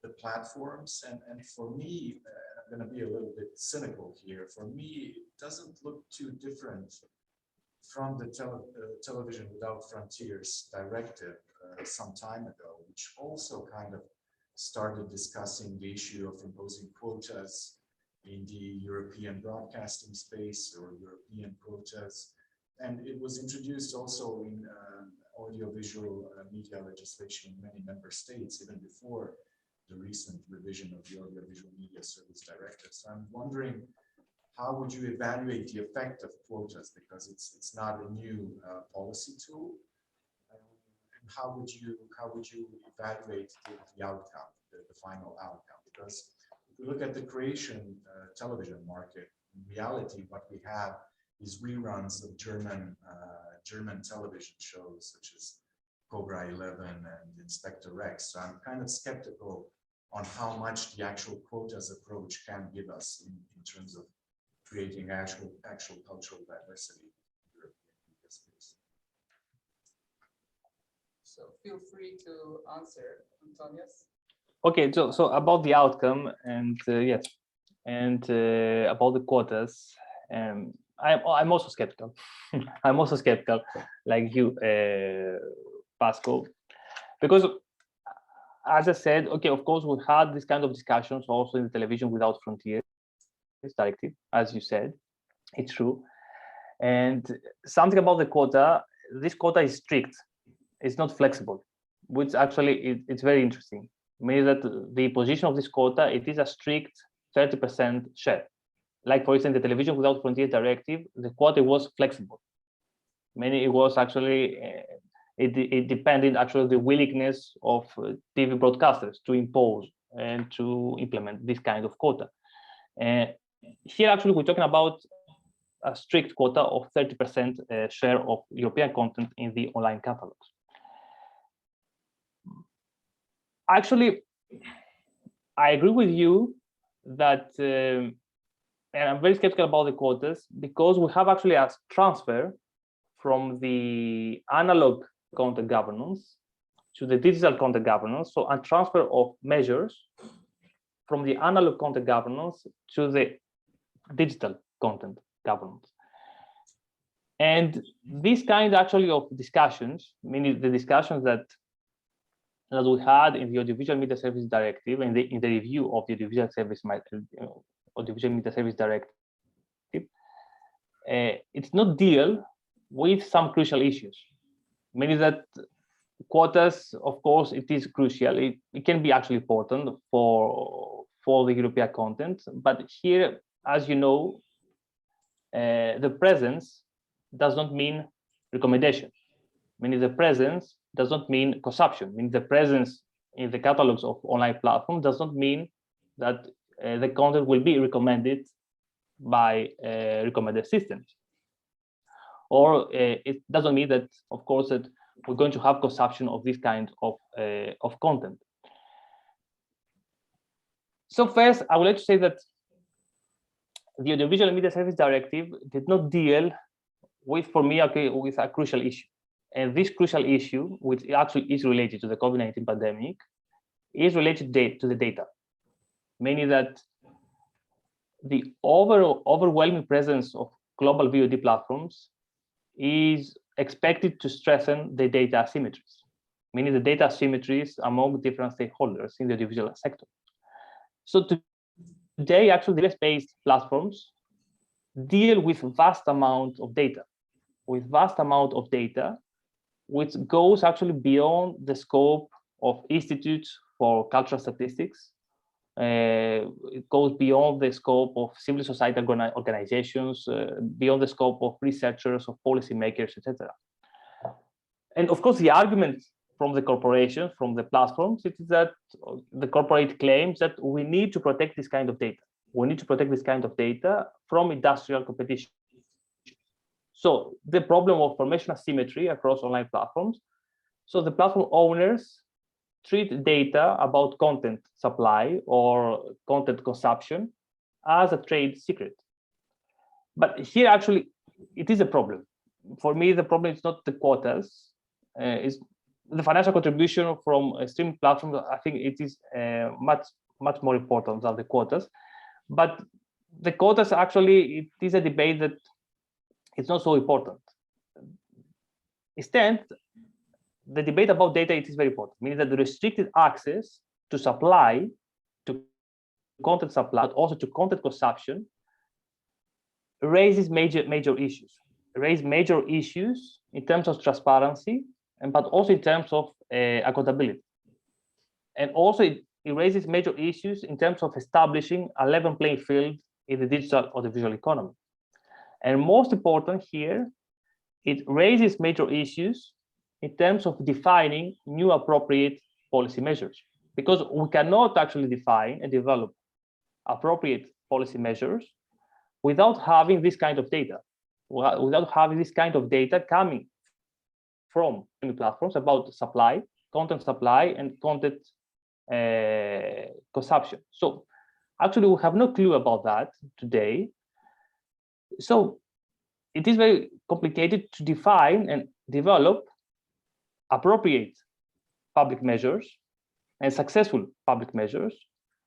[SPEAKER 3] the platforms, and for me, I'm going to be a little bit cynical here. For me, it doesn't look too different from the Television Without Frontiers Directive some time ago, which also kind of started discussing the issue of imposing quotas in the European broadcasting space, or European quotas. And it was introduced also in audiovisual media legislation in many member states, even before the recent revision of the Audiovisual Media Service Directive. So I'm wondering, how would you evaluate the effect of quotas? Because it's not a new policy tool. And how would you evaluate the outcome, the final outcome? Because if we look at the Croatian television market, in reality, what we have is reruns of German television shows such as Cobra 11 and Inspector Rex. So I'm kind of skeptical on how much the actual quotas approach can give us in terms of creating actual cultural diversity in the European media space.
[SPEAKER 2] So feel free to answer, Antonios.
[SPEAKER 1] Okay, so about the outcome, and yes, and about the quotas, I'm also skeptical. I'm also skeptical, like you, Paško, because as I said, okay, of course, we had this kind of discussions also in the Television Without Frontiers Directive, as you said, it's true. And something about the quota, this quota is strict, it's not flexible, which actually it's very interesting. Meaning that the position of this quota, it is a strict 30% share. Like for instance, the Television Without Frontiers Directive, the quota was flexible. Meaning it was actually, it depended actually the willingness of TV broadcasters to impose and to implement this kind of quota. Here actually we're talking about a strict quota of 30% share of European content in the online catalogs. Actually, I agree with you that, and I'm very skeptical about the quotas because we have actually a transfer from the analog content governance to the digital content governance. So a transfer of measures from the analog content governance to the digital content governance. And this kind actually of discussions, meaning the discussions that we had in the Audiovisual Media Service Directive and in the review of the Audiovisual Media Service Directive, it's not deal with some crucial issues. Meaning that quotas, of course, it is crucial. It can be actually important for the European content, but here, as you know, the presence does not mean recommendation. Meaning the presence does not mean consumption. Meaning the presence in the catalogs of online platforms does not mean that the content will be recommended by recommended systems. Or it doesn't mean that, of course, that we're going to have consumption of this kind of content. So first, I would like to say that the Audiovisual Media Service Directive did not deal with, for me, okay, with a crucial issue. And this crucial issue, which actually is related to the COVID-19 pandemic, is related to the data. Meaning that the overwhelming presence of global VOD platforms is expected to strengthen the data asymmetries, meaning the data asymmetries among different stakeholders in the audiovisual sector. So today, actually, the US-based platforms deal with vast amount of data, which goes actually beyond the scope of institutes for cultural statistics. It goes beyond the scope of civil society organizations, beyond the scope of researchers, of policymakers, etc. And of course, the argument from the corporations, from the platforms, it is that the corporate claims that we need to protect this kind of data. We need to protect this kind of data from industrial competition. So the problem of information asymmetry across online platforms. So the platform owners treat data about content supply or content consumption as a trade secret. But here, actually, it is a problem. For me, the problem is not the quotas, is the financial contribution from streaming platforms. I think it is much more important than the quotas. But the quotas, actually, it is a debate that it's not so important. Instead, the debate about data, it is very important, meaning that the restricted access to supply, to content supply, but also to content consumption, raises major issues. Raise major issues in terms of transparency, but also in terms of accountability. And also it raises major issues in terms of establishing a level playing field in the digital audiovisual economy. And most important here, it raises major issues in terms of defining new appropriate policy measures, because we cannot actually define and develop appropriate policy measures without having this kind of data, without having this kind of data coming from platforms about supply, content supply, and content consumption. So actually, we have no clue about that today. So it is very complicated to define and develop appropriate public measures and successful public measures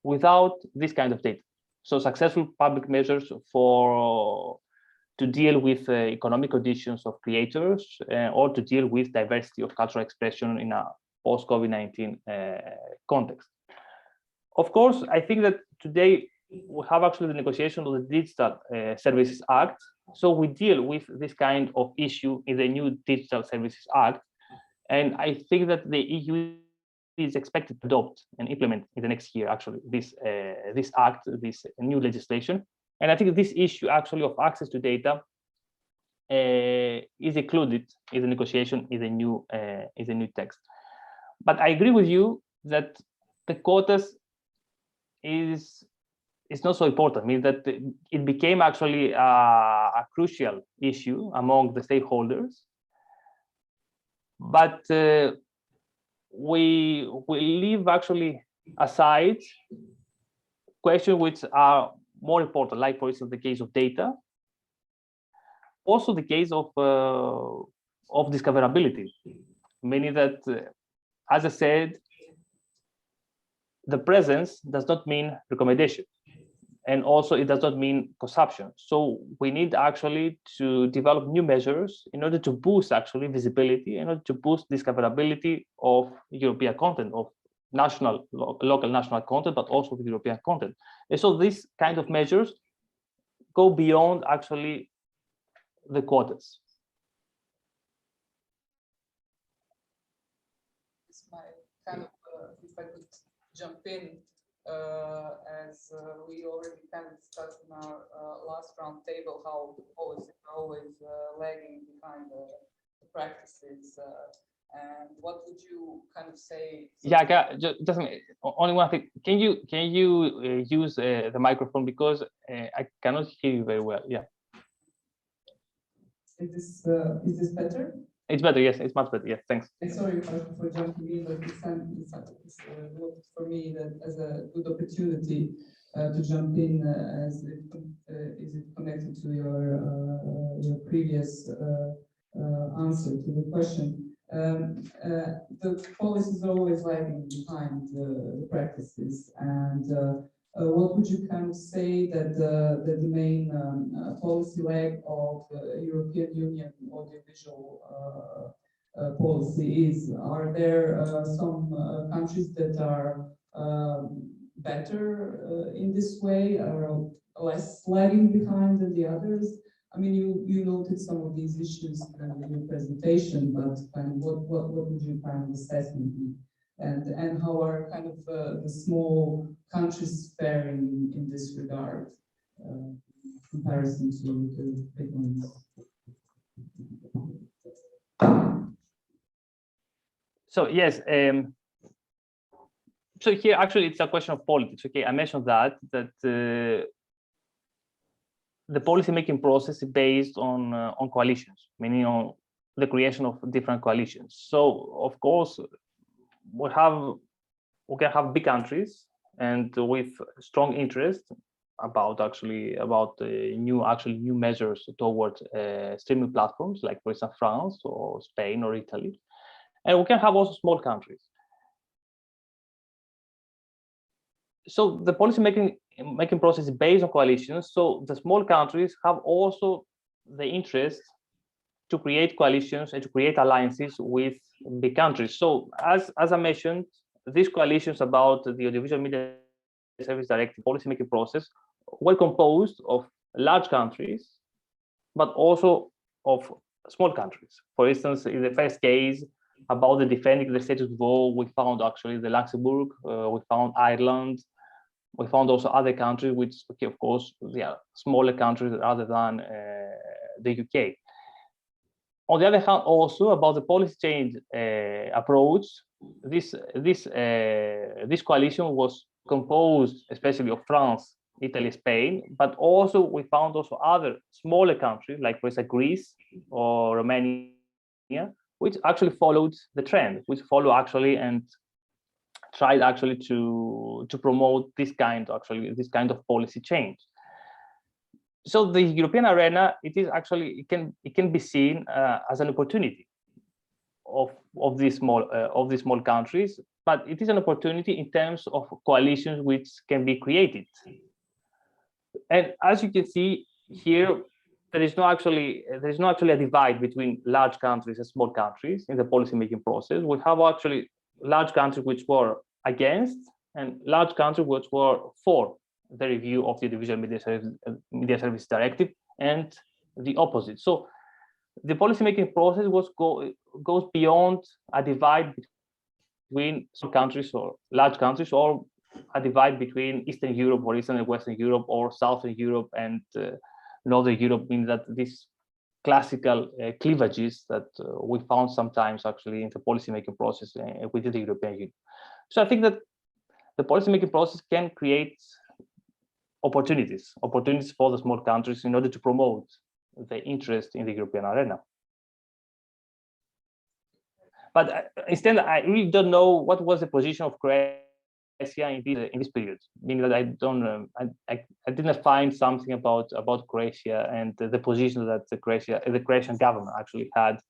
[SPEAKER 1] without this kind of data. So successful public measures to deal with economic conditions of creators or to deal with diversity of cultural expression in a post-COVID-19 context. Of course, I think that today we have actually the negotiation of the Digital Services Act. So we deal with this kind of issue in the new Digital Services Act. And I think that the EU is expected to adopt and implement in the next year, actually, this act, this new legislation. And I think this issue actually of access to data is included in the negotiation in the new text. But I agree with you that the quotas is not so important. I mean that it became actually a crucial issue among the stakeholders. But we leave actually aside questions which are more important, like for instance the case of data, also the case of discoverability, meaning that, as I said, the presence does not mean recommendation, and also it does not mean consumption. So we need actually to develop new measures in order to boost actually visibility, in order to boost discoverability of European content, of local national content, but also the European content. And so these kind of measures go beyond actually the quotas.
[SPEAKER 2] It's my kind of, if I could jump in, as we already kind of discussed in our last round table, how policies are always lagging behind the practices. And what would you kind of say?
[SPEAKER 1] Yeah, just only one thing. Can you use the microphone, because I cannot hear you very well? Yeah.
[SPEAKER 2] Is this better?
[SPEAKER 1] It's better. Yes, it's much better. Yes, thanks.
[SPEAKER 2] Sorry for jumping in, but it's for me that as a good opportunity to jump in, as is it connected to your previous answer to the question. The policies are always lagging behind the practices, and what would you kind of say that the main policy lag of the European Union audiovisual policy is? Are there some countries that are better in this way, or less lagging behind than the others? I mean, you noted some of these issues in your presentation, but kind of what would you kind of assessment be? And how are kind of the small countries faring in this regard, comparison to the big ones?
[SPEAKER 1] So yes, so here actually it's a question of politics. Okay, I mentioned that the policy-making process is based on coalitions, meaning on the creation of different coalitions. So of course, we can have big countries and with strong interest about new measures towards streaming platforms, like for instance France or Spain or Italy, and we can have also small countries. So the policy making process is based on coalitions. So the small countries have also the interest to create coalitions and to create alliances with big countries. So as I mentioned, these coalitions about the Audiovisual Media Service Directive policy-making process were composed of large countries, but also of small countries. For instance, in the first case about the defending the status quo, we found actually the Luxembourg, we found Ireland, we found also other countries, which, okay, of course, they are smaller countries rather than the UK. On the other hand, also about the policy change approach, this coalition was composed especially of France, Italy, Spain, but also we found also other smaller countries, like for example Greece or Romania, which actually followed the trend, which follow actually and tried actually to promote this kind of policy change. So the European arena, it can be seen as an opportunity of these small countries, but it is an opportunity in terms of coalitions which can be created. And as you can see here, there is not actually a divide between large countries and small countries in the policy making process. We have actually large countries which were against and large countries which were for the review of the Audiovisual Media Services Directive, and the opposite. So the policymaking process goes beyond a divide between some countries or large countries, or a divide between Eastern Europe or Eastern and Western Europe, or Southern Europe and Northern Europe, means that these classical cleavages that we found sometimes actually in the policymaking process within the European Union. So I think that the policymaking process can create opportunities for the small countries in order to promote the interest in the European arena. But instead, I really don't know what was the position of Croatia in this period. Meaning that I didn't find something about Croatia and the position that the Croatian government actually had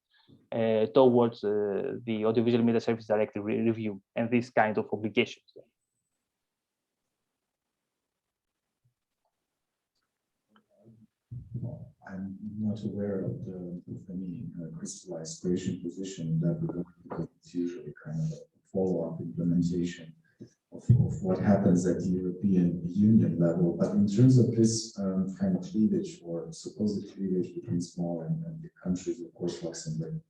[SPEAKER 1] towards the Audiovisual Media Services Directive review and these kind of obligations.
[SPEAKER 3] I'm not aware of any crystallized Croatian position in that regard, because it's usually kind of a follow-up implementation of what happens at the European Union level. But in terms of this kind of cleavage or supposed cleavage between small and big countries, of course, Luxembourg,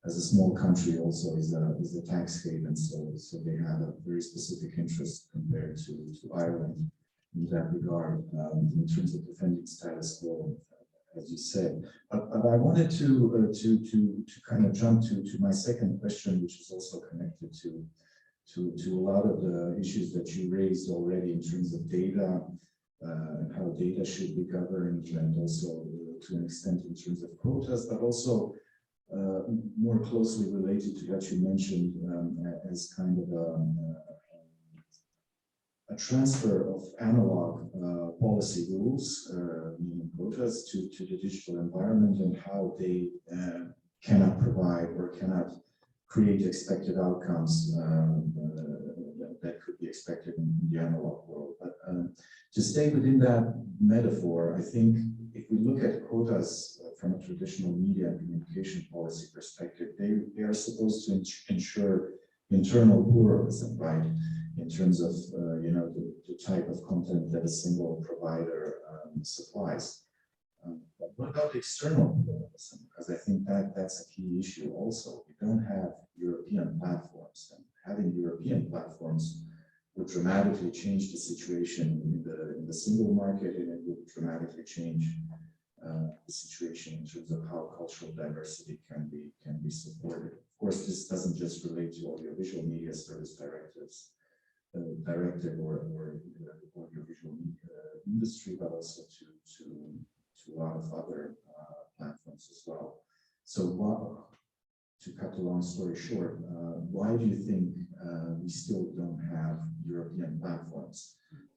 [SPEAKER 3] as a small country, also is a tax haven, so they have a very specific interest compared to Ireland in that regard, in terms of defending status quo, as you said. But I wanted to kind of jump to my second question, which is also connected to a lot of the issues that you raised already in terms of data and how data should be governed, and also to an extent in terms of quotas, but also more closely related to what you mentioned as kind of a transfer of analog policy rules, meaning quotas, to the digital environment, and how they cannot provide or cannot create expected outcomes that could be expected in the analog world. But to stay within that metaphor, I think if we look at quotas from a traditional media and communication policy perspective, they are supposed to ensure internal pluralism, right? In terms of the type of content that a single provider supplies. But what about external pluralism? Because I think that's a key issue also. We don't have European platforms, and having European platforms would dramatically change the situation in the single market, and it would dramatically change the situation in terms of how cultural diversity can be supported. Of course, this doesn't just relate to audiovisual media service directive or the audiovisual industry, but also to a lot of other platforms as well. So, to cut a long story short, why do you think we still don't have European platforms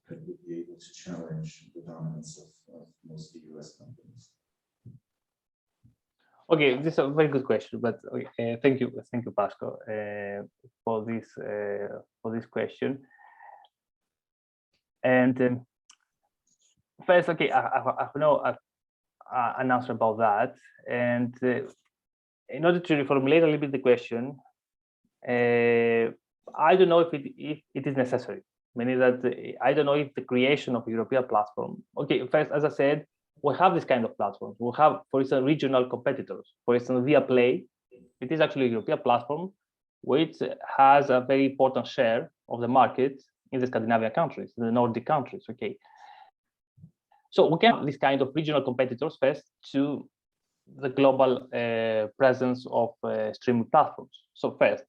[SPEAKER 3] that would be able to challenge the dominance of mostly US companies?
[SPEAKER 1] Okay, this is a very good question, but thank you, Pasco, for this question. And first, okay, I know an answer about that, and in order to reformulate a little bit the question, I don't know if it is necessary. Meaning that I don't know if the creation of a European platform. Okay, first, as I said, we have this kind of platforms. We have, for instance, regional competitors. For instance, Viaplay, it is actually a European platform which has a very important share of the market in the Scandinavian countries, the Nordic countries. Okay, so we can have this kind of regional competitors first to the global presence of streaming platforms. So first.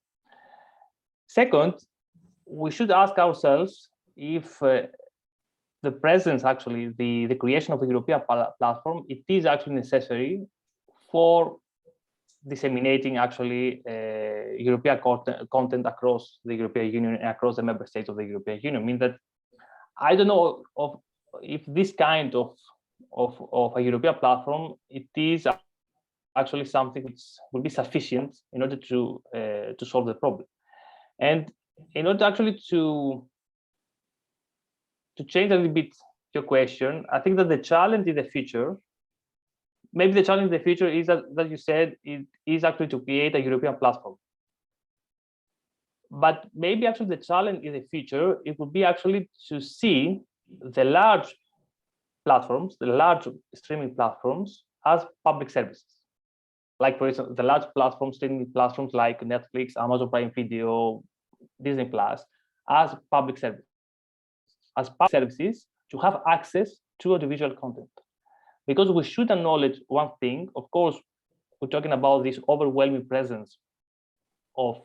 [SPEAKER 1] Second, we should ask ourselves if the presence, actually, the creation of a European platform, it is actually necessary for disseminating actually European content across the European Union and across the member states of the European Union. I mean that I don't know if this kind of a European platform, it is actually something which will be sufficient in order to solve the problem. And in order actually to change a little bit your question, I think that the challenge in the future, maybe the challenge in the future is that you said it is actually to create a European platform. But maybe actually the challenge in the future, it would be actually to see the large platforms, the large streaming platforms as public services. Like, for instance, the large platforms, streaming platforms like Netflix, Amazon Prime Video, Disney Plus, as public services, to have access to audiovisual content. Because we should acknowledge one thing, of course, we're talking about this overwhelming presence of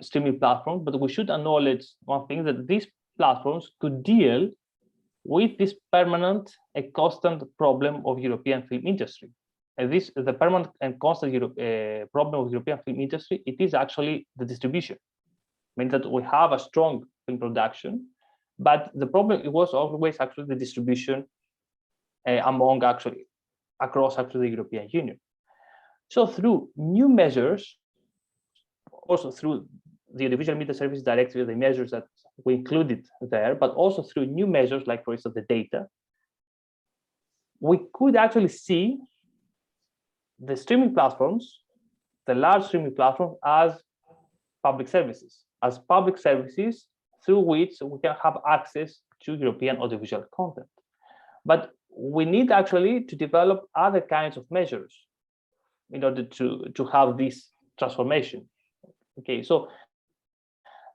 [SPEAKER 1] streaming platforms, but we should acknowledge one thing, that these platforms could deal with this permanent and constant problem of European film industry. And the permanent and constant problem of European film industry, it is actually the distribution. I mean that we have a strong film production, but the problem, it was always actually the distribution across the European Union. So through new measures, also through the Audiovisual Media Services Directive, the measures that we included there, but also through new measures like, for instance, the data, we could actually see the streaming platforms, the large streaming platforms, as public services through which we can have access to European audiovisual content. But we need actually to develop other kinds of measures in order to have this transformation. Okay, so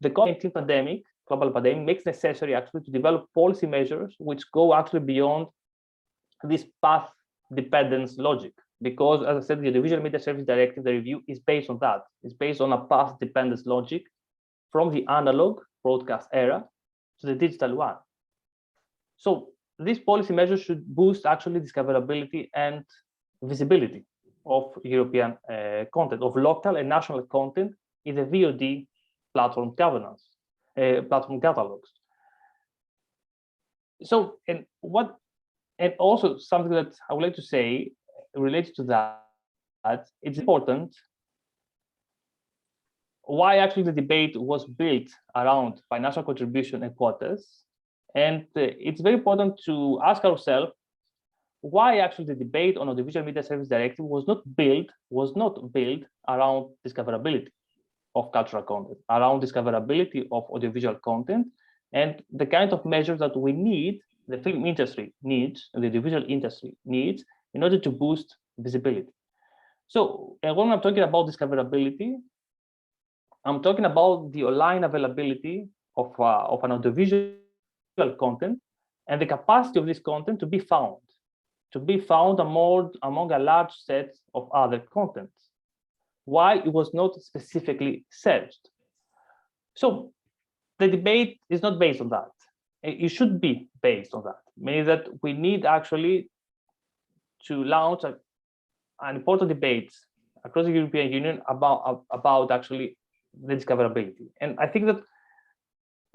[SPEAKER 1] the COVID-19 global pandemic, makes necessary actually to develop policy measures which go actually beyond this path dependence logic. Because, as I said, the Audiovisual Media Service Directive, the review is based on that. It's based on a path dependence logic from the analog broadcast era to the digital one. So these policy measures should boost actually discoverability and visibility of European content, of local and national content in the VOD platform governance, platform catalogs. So, and also something that I would like to say related to that, it's important why actually the debate was built around financial contribution and quotas. And it's very important to ask ourselves why actually the debate on Audiovisual Media Service Directive was not built around discoverability of cultural content, around discoverability of audiovisual content, and the kind of measures that we need, the film industry needs, and the audiovisual industry needs, in order to boost visibility. So when I'm talking about discoverability, I'm talking about the online availability of an audiovisual content and the capacity of this content to be found among a large set of other contents, while it was not specifically searched. So the debate is not based on that. It should be based on that, meaning that we need actually to launch an important debate across the European Union about actually the discoverability. And I think that,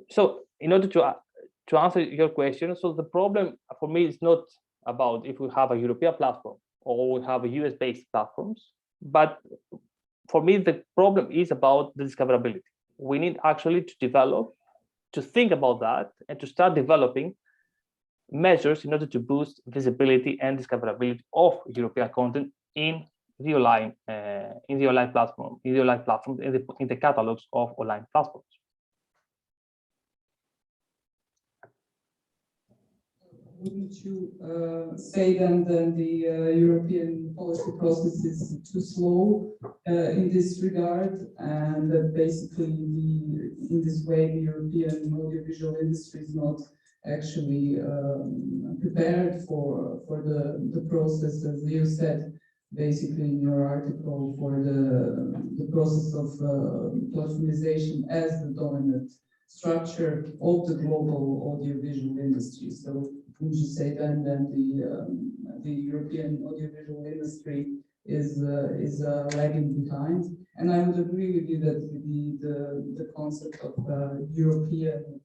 [SPEAKER 1] so in order to answer your question, so the problem for me is not about if we have a European platform or we have a US-based platforms, but for me, the problem is about the discoverability. We need actually to think about that and to start developing measures in order to boost visibility and discoverability of European content in the online platform, in the catalogs of online platforms.
[SPEAKER 2] Wouldn't you say then that the European policy process is too slow in this regard, and that basically in this way the European audiovisual industry is not actually prepared for the process, as you said, basically in your article, for the process of platformization as the dominant structure of the global audiovisual industry. So would you say then that the European audiovisual industry is lagging behind? And I would agree with you that the concept of European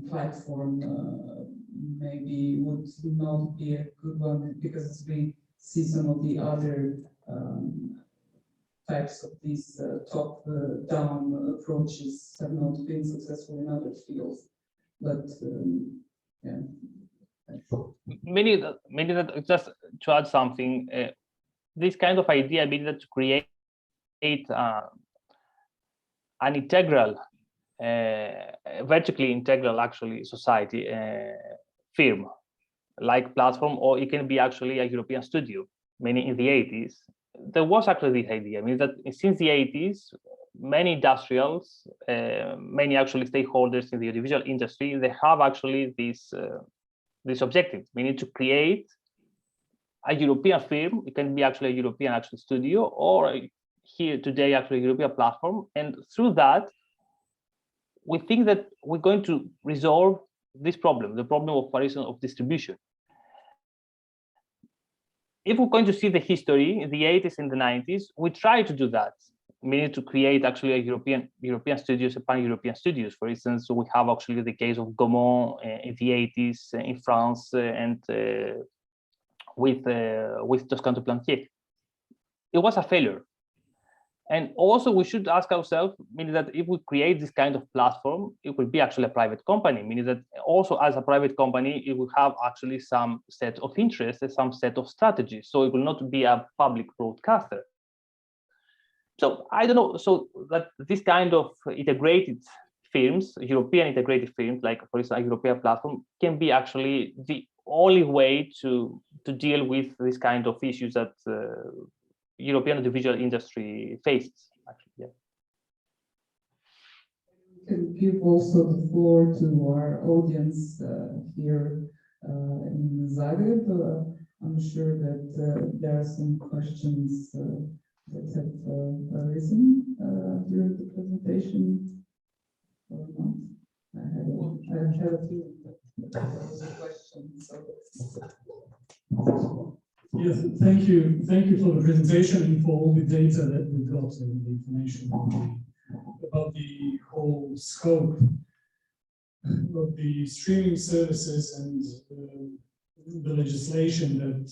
[SPEAKER 2] platform maybe would not be a good one, because as we see some of the other types of these top-down approaches have not been successful in other fields. But yeah.
[SPEAKER 1] Maybe that just to add something, this kind of idea, maybe that to create a an integral, vertically integral actually society firm like platform, or it can be actually a European studio. Meaning in the 80s, there was actually this idea. I mean that since the 80s, many industrials, many actually stakeholders in the audiovisual industry, they have actually this objective. We need to create a European firm. It can be actually a European actual studio, or here today actually a European platform. And through that, we think that we're going to resolve this problem, the problem of, for instance, of distribution. If we're going to see the history in the 80s and the 90s, we try to do that. We need to create actually a European studios, a pan-European studios. For instance, we have actually the case of Gaumont in the 80s in France, and with Toscan du Plantier. It was a failure. And also we should ask ourselves, meaning that if we create this kind of platform, it will be actually a private company, meaning that also as a private company, it will have actually some set of interests, some set of strategies. So it will not be a public broadcaster. So I don't know, so that this kind of integrated firms, European integrated firms, like for instance, a European platform, can be actually the only way to deal with this kind of issues that European audiovisual industry faces, actually. Yeah.
[SPEAKER 4] Can give also the floor to our audience here in Zagreb. I'm sure that there are some questions that have arisen during the presentation or not. I had a feeling that there was a question. So.
[SPEAKER 5] Yes, thank you. Thank you for the presentation and for all the data that we got and the information about the whole scope of the streaming services and the legislation that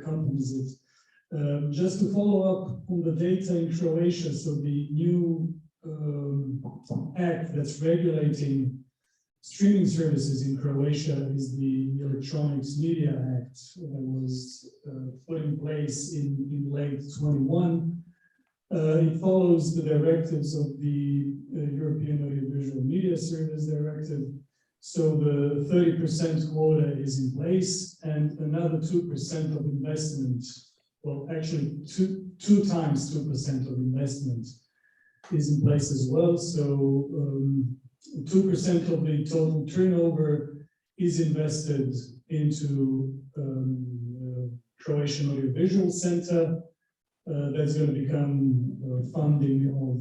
[SPEAKER 5] accompanies it. Just to follow up on the data in Croatia, so the new act that's regulating streaming services in Croatia is the Electronics Media Act that was put in place in late 21. It follows the directives of the European Audiovisual Media Service Directive. So the 30% quota is in place, and another 2% of investment, well, actually two times 2% of investment is in place as well. So 2% of the total turnover is invested into Croatian Audiovisual Center. That's going to become funding of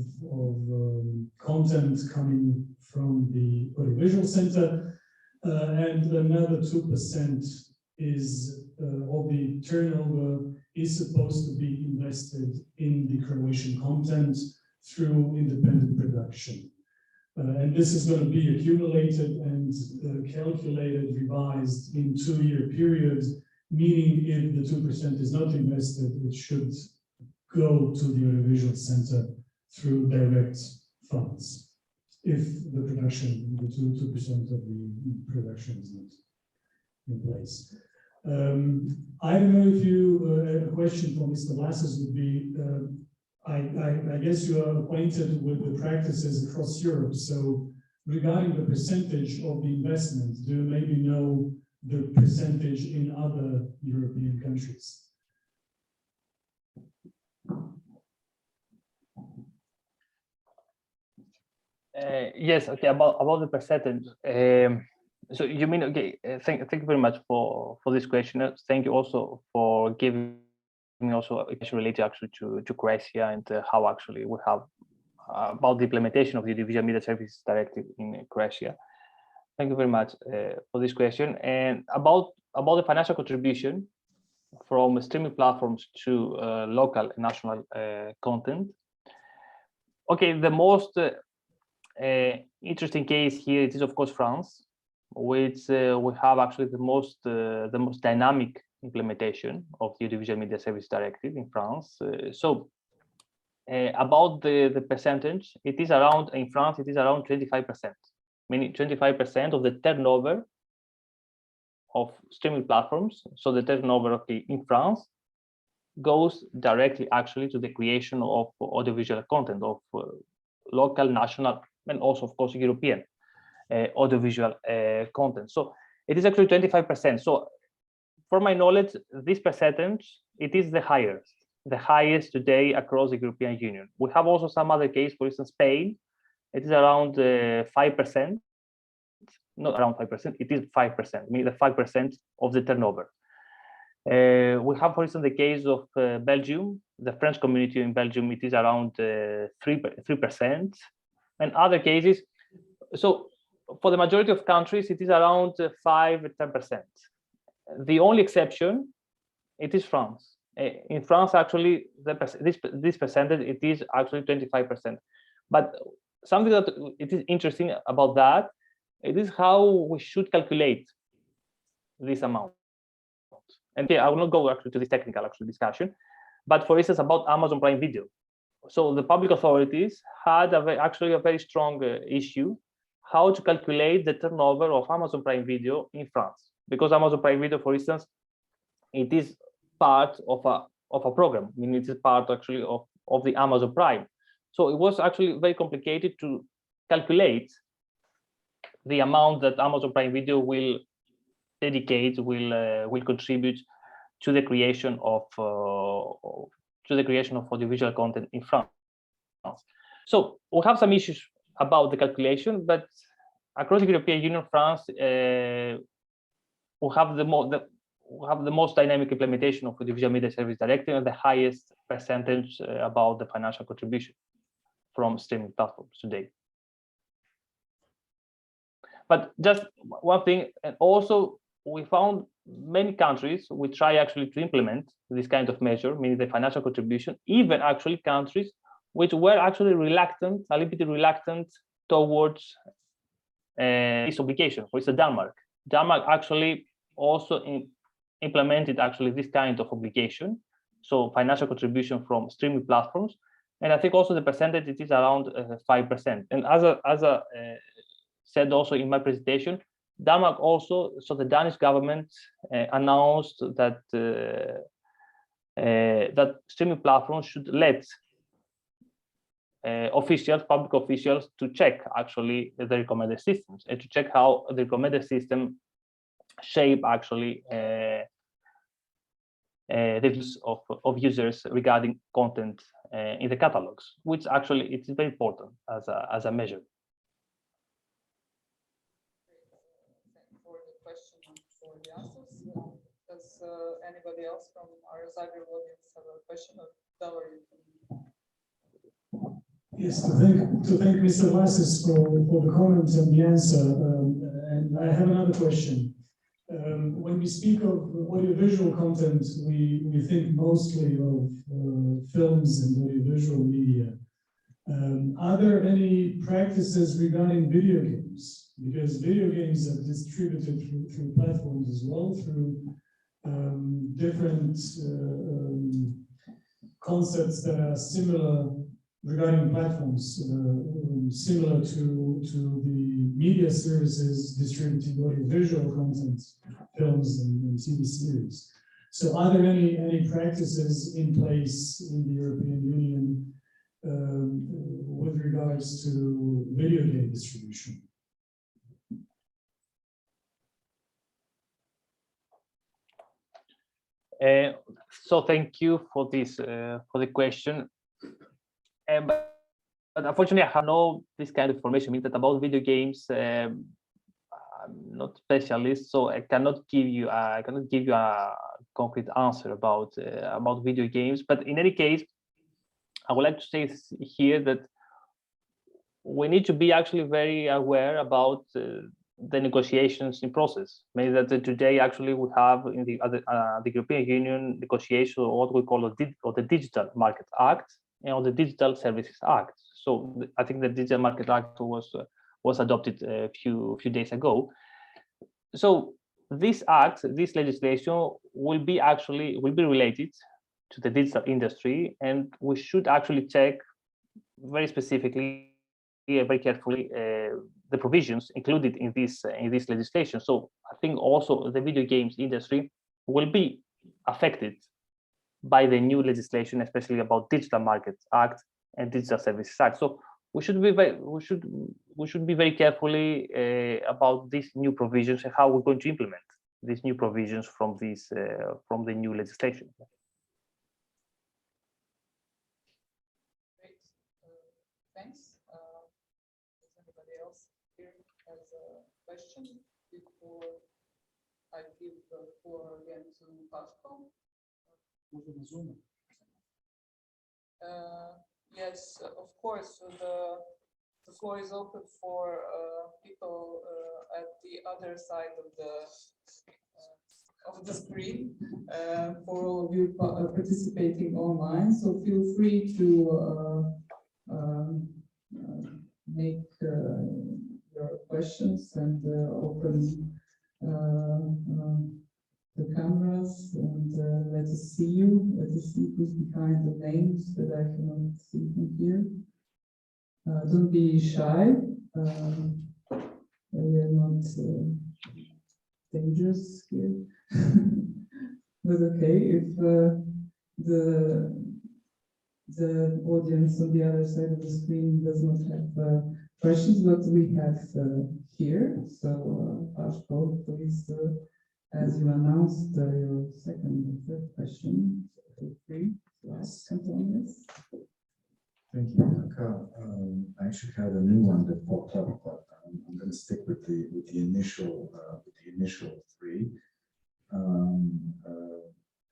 [SPEAKER 5] content coming from the Audiovisual Center. And another 2% is of the turnover is supposed to be invested in the Croatian content through independent production. And this is going to be accumulated and calculated, revised in 2-year periods, meaning if the 2% is not invested, it should go to the Audiovisual Center through direct funds, if the production, the 2% of the production is not in place. I don't know if you, a question for Mr. Vlassis would be, I guess you are acquainted with the practices across Europe. So regarding the percentage of the investment, do you maybe know the percentage in other European countries?
[SPEAKER 1] Yes, okay, about the percentage. So you mean, okay, thank you very much for this question. Thank you also for giving me also a question related actually to Croatia and how actually we have about the implementation of the Audiovisual Media Services Directive in Croatia. Thank you very much for this question. And about the financial contribution from streaming platforms to local and national content. Okay, the most interesting case here it is of course France, which we have actually the most dynamic implementation of the Audiovisual Media Service Directive in France. About the percentage, it is around, in France, it is around 25%, meaning 25% of the turnover of streaming platforms. So the turnover in France goes directly actually to the creation of audiovisual content, of local, national, and also, of course, European audiovisual content. So it is actually 25%. So for my knowledge, this percentage, it is the highest today across the European Union. We have also some other case, for instance, Spain, it is around 5%, not around 5%, it is 5%, meaning the 5% of the turnover. We have, for instance, the case of Belgium, the French community in Belgium, it is around 3%, and other cases. So for the majority of countries, it is around 5-10%. The only exception, it is France. In France, actually, this percentage, it is actually 25%. But something that it is interesting about that, it is how we should calculate this amount. And I will not go actually to this technical discussion, but for instance, about Amazon Prime Video. So the public authorities had actually a very strong issue, how to calculate the turnover of Amazon Prime Video in France. Because Amazon Prime Video, for instance, it is part of a program. I mean, it is part actually of the Amazon Prime. So it was actually very complicated to calculate the amount that Amazon Prime Video will dedicate, will contribute to the creation of audiovisual content in France. So we have some issues about the calculation, but across the European Union, France, we have the most dynamic implementation of the Audiovisual Media Service Directive and the highest percentage about the financial contribution from streaming platforms today. But just one thing, and also we found many countries we try actually to implement this kind of measure, meaning the financial contribution, even actually countries which were actually reluctant, a little bit reluctant towards this obligation. For instance, Denmark. Denmark actually also implemented actually this kind of obligation, so financial contribution from streaming platforms, and I think also the percentage it is around 5%. And as I said also in my presentation, Denmark also, so the Danish government announced that that streaming platforms should let public officials to check actually the recommended systems and to check how the recommended system shape actually the views of users regarding content in the catalogs, which actually it is very important as a measure.
[SPEAKER 2] For the question and for the answers, does anybody else from our Zagreb audience have a question? Or Valerie?
[SPEAKER 5] Yes, to thank Mr. Vlassis for the comment and the answer. And I have another question. When we speak of audiovisual content, we think mostly of films and audiovisual media. Are there any practices regarding video games? Because video games are distributed through platforms as well, through different concepts that are similar regarding platforms, similar to the media services distributing audiovisual content, films and TV series. So are there any practices in place in the European Union with regards to video game distribution?
[SPEAKER 1] So thank you for this for the question. But unfortunately, I have no this kind of information. Means that about video games, I'm not specialist, so I cannot give you a concrete answer about video games. But in any case, I would like to say here that we need to be actually very aware about the negotiations in process. Maybe that today actually we have in the European Union negotiation of what we call the Digital Market Act and the Digital Services Act. So I think the Digital Market Act was adopted a few days ago. So this legislation will be related to the digital industry, and we should actually check very specifically, very carefully the provisions included in this legislation. So I think also the video games industry will be affected by the new legislation, especially about Digital Markets Act and Digital Services Act. So we should be very carefully about these new provisions and how we're going to implement these new provisions from the new legislation.
[SPEAKER 2] Great. Thanks. Does anybody else here has a question before I give the floor again to Pascal? Yes, of course. So the floor is open for people at the other side of the screen, for all of you participating online. So feel free to make your questions and open the cameras and let us see you. Let us see who's behind the names that I cannot see from here. Don't be shy. We are not dangerous here. But okay, if the audience on the other side of the screen does not have questions, but we have here. So, Pascal, please. As you announced your second and third question, feel free to ask Antonios.
[SPEAKER 3] Thank you, Anka. I actually had a new one that popped up, but I'm going to stick with the initial three.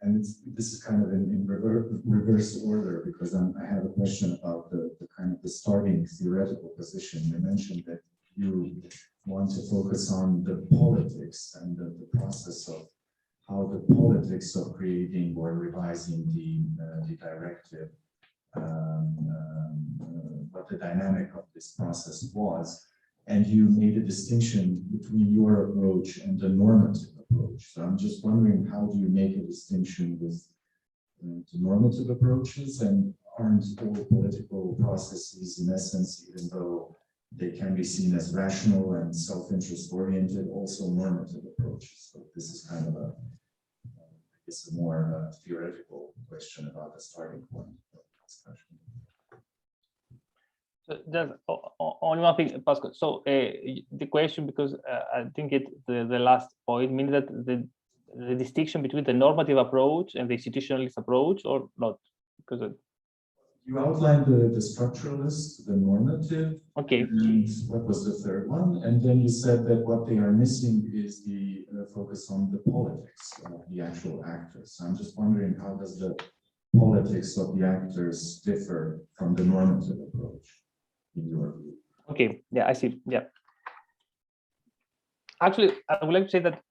[SPEAKER 3] And this is kind of in reverse order, because I have a question about the kind of the starting theoretical position. You mentioned that you want to focus on the politics and the process of how the politics of creating or revising the directive, what the dynamic of this process was, and you made a distinction between your approach and the normative approach. So I'm just wondering, how do you make a distinction with the normative approaches, and aren't all political processes, in essence, even though they can be seen as rational and self-interest oriented, also normative approaches? So this is kind of I guess, a more theoretical question about the starting point of discussion.
[SPEAKER 1] So there's only one thing, Pascal. So the question, because I think the last point means that the distinction between the normative approach and the institutionalist approach, or not? Because
[SPEAKER 3] you outlined the structuralist, the normative.
[SPEAKER 1] Okay.
[SPEAKER 3] And what was the third one? And then you said that what they are missing is the focus on the politics of the actual actors. So I'm just wondering, how does the politics of the actors differ from the normative approach in your view?
[SPEAKER 1] Okay, yeah, I see. Yeah. Actually, I would like to say that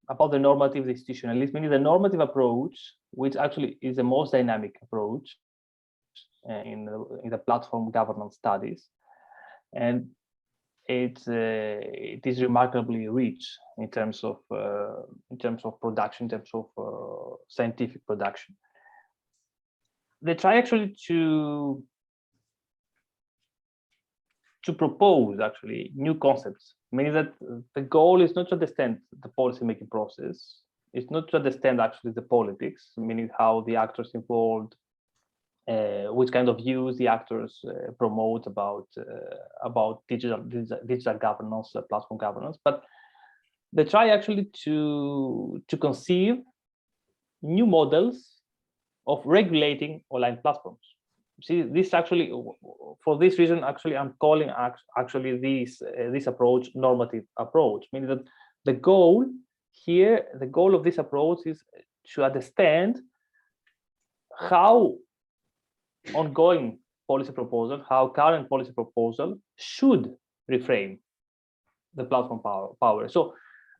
[SPEAKER 1] about the normative institutionalist, meaning the normative approach, which actually is the most dynamic approach in the platform governance studies, and it is remarkably rich in terms of production, in terms of scientific production. They try actually to propose actually new concepts, meaning that the goal is not to understand the policy-making process, it's not to understand actually the politics, meaning how the actors involved, which kind of views the actors promote about digital governance, platform governance, but they try actually to conceive new models of regulating online platforms. See, this actually, for this reason, actually, I'm calling actually this approach normative approach, meaning that the goal here, the goal of this approach is to understand how ongoing policy proposal, how current policy proposal should reframe the platform power. So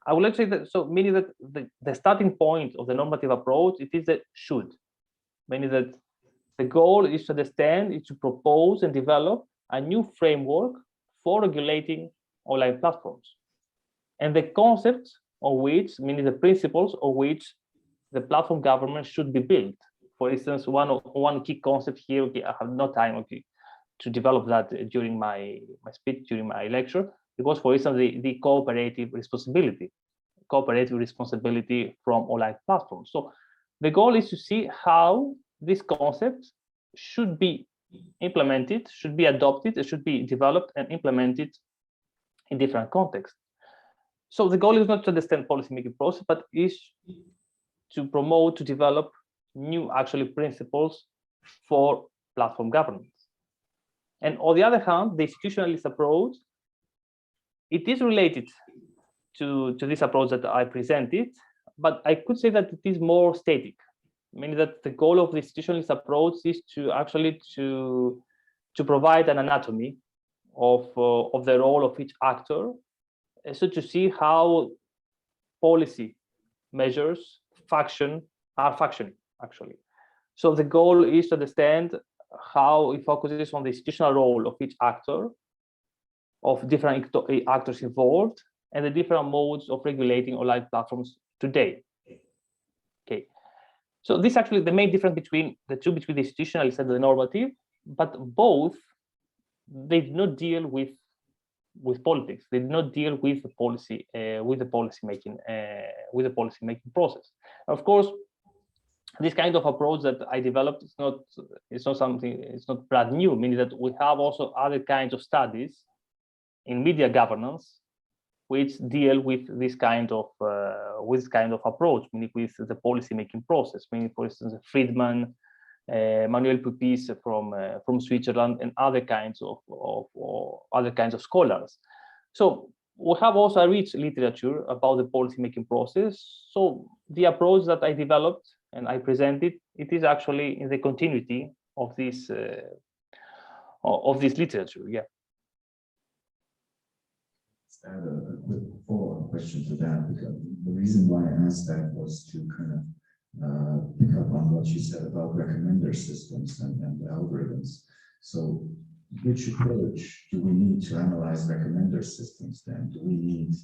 [SPEAKER 1] I would like to say that, so meaning that the starting point of the normative approach, it is the should, meaning that the goal is to understand, is to propose and develop a new framework for regulating online platforms. And the concepts of which, meaning the principles of which the platform government should be built. For instance, one key concept here, okay, I have no time to develop that during my speech, during my lecture, because, for instance, the cooperative responsibility from online platforms. So the goal is to see how these concepts should be implemented, should be adopted, it should be developed and implemented in different contexts. So the goal is not to understand policymaking process, but is to promote, to develop new actually principles for platform governance. And on the other hand, the institutionalist approach, it is related to this approach that I presented, but I could say that it is more static, meaning that the goal of the institutionalist approach is to actually to provide an anatomy of the role of each actor, so to see how policy measures are functioning actually. So the goal is to understand how it focuses on the institutional role of each actor, of different actors involved, and the different modes of regulating online platforms today. Okay, so this is actually the main difference between the two, between the institutionalist and the normative, but both, they do not deal with politics. They do not deal with the policy, with the policy making process. Of course, this kind of approach that I developed is not something, it's not brand new, meaning that we have also other kinds of studies in media governance which deal with this kind of approach, meaning with the policy making process, meaning, for instance, Friedman, Manuel Pupis from Switzerland, and other kinds of scholars. So we have also a rich literature about the policy making process. So the approach that I developed and I presented, it is actually in the continuity of this literature. Yeah.
[SPEAKER 6] Add a quick follow-up question to that, because the reason why I asked that was to kind of pick up on what you said about recommender systems and algorithms. So which approach do we need to analyze recommender systems then? Do we need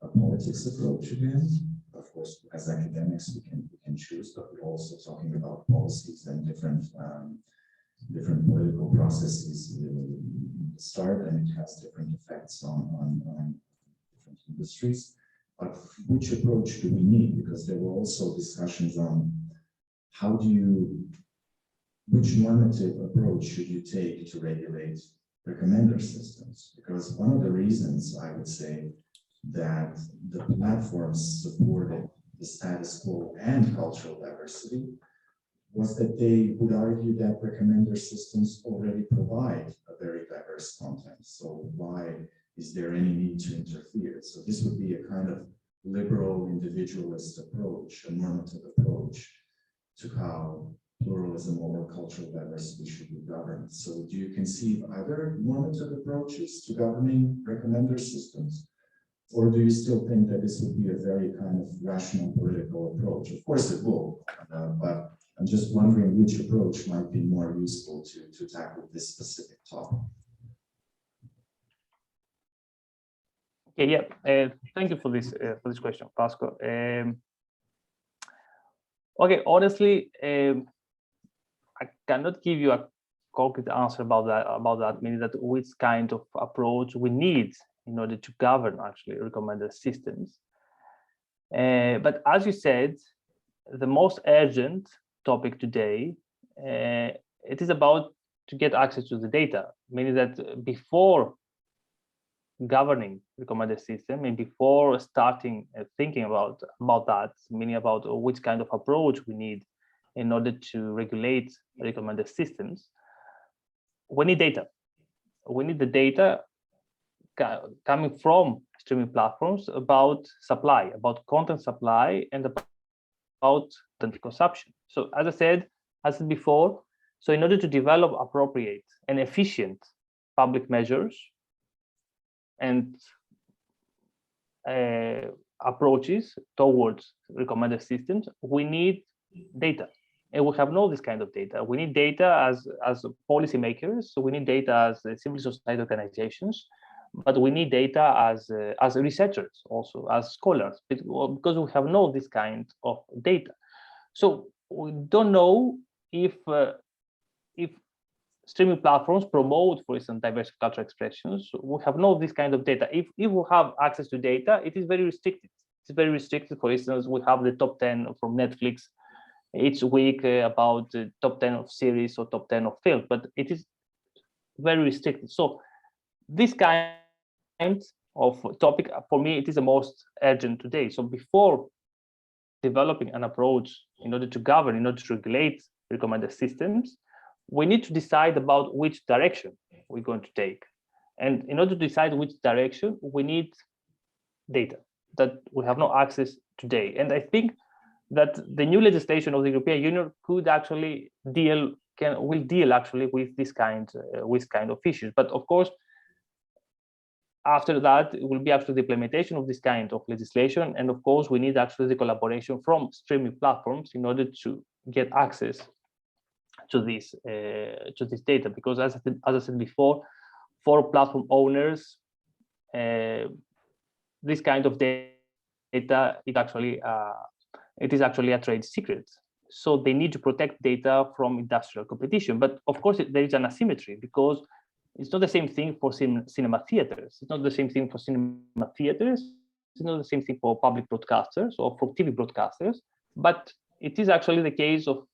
[SPEAKER 6] a politics approach again? Of course, as academics, we can choose, but we're also talking about policies and different political processes start, and it has different effects on different industries. But which approach do we need? Because there were also discussions on which normative approach should you take to regulate recommender systems? Because one of the reasons I would say that the platforms supported the status quo and cultural diversity was that they would argue that recommender systems already provide a very diverse content. So why is there any need to interfere? So this would be a kind of liberal individualist approach, a normative approach to how pluralism or cultural diversity should be governed. So do you conceive other normative approaches to governing recommender systems? Or do you still think that this would be a very kind of rational political approach? Of course it will, but I'm just wondering which approach might be more useful to tackle this specific topic.
[SPEAKER 1] Okay, yeah, thank you for this question, Pasco. Okay, honestly, I cannot give you a concrete answer about that, meaning that which kind of approach we need in order to govern actually recommended systems. But as you said, the most urgent topic today, it is about to get access to the data, meaning that before governing recommended system and before starting thinking about that, meaning about which kind of approach we need in order to regulate recommended systems, we need data. We need the data coming from streaming platforms about supply, about content supply, and about content consumption. So as I said before, so in order to develop appropriate and efficient public measures and approaches towards recommended systems, we need data. And we have no this kind of data. We need data as policymakers, so we need data as civil society organizations, but we need data as researchers, also as scholars, because we have no this kind of data. So we don't know if streaming platforms promote, for instance, diverse cultural expressions. We have no this kind of data. If we have access to data, it is very restricted. It's very restricted. For instance, we have the top 10 from Netflix each week about the top 10 of series or top 10 of films, but it is very restricted. So this kind of topic, for me, it is the most urgent today. So before developing an approach in order to govern, in order to regulate recommender systems, we need to decide about which direction we're going to take. And in order to decide which direction, we need data that we have no access today. And I think that the new legislation of the European Union could actually will deal actually with this kind of issues. But of course, after that, it will be actually the implementation of this kind of legislation. And of course, we need actually the collaboration from streaming platforms in order to get access to this data. Because as I said before, for platform owners, this kind of data it is actually a trade secret. So they need to protect data from industrial competition. But of course, there is an asymmetry, because it's not the same thing for cinema theaters. It's not the same thing for cinema theaters. It's not the same thing for public broadcasters or for TV broadcasters. But it is actually the case of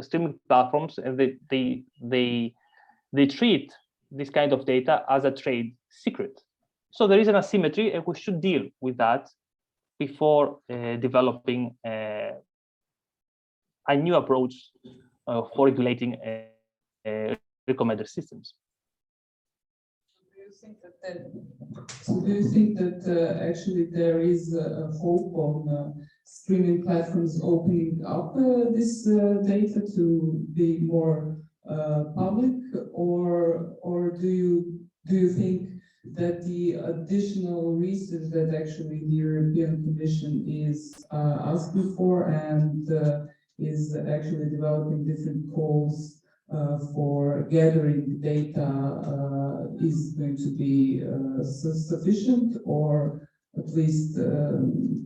[SPEAKER 1] streaming platforms, and they treat this kind of data as a trade secret. So there is an asymmetry, and we should deal with that before developing a new approach for regulating recommender systems.
[SPEAKER 4] Do you think that actually there is a hope on streaming platforms opening up this data to be more public, or do you think that the additional research that actually the European Commission is asking for and is actually developing different calls for gathering data is going to be sufficient, or at least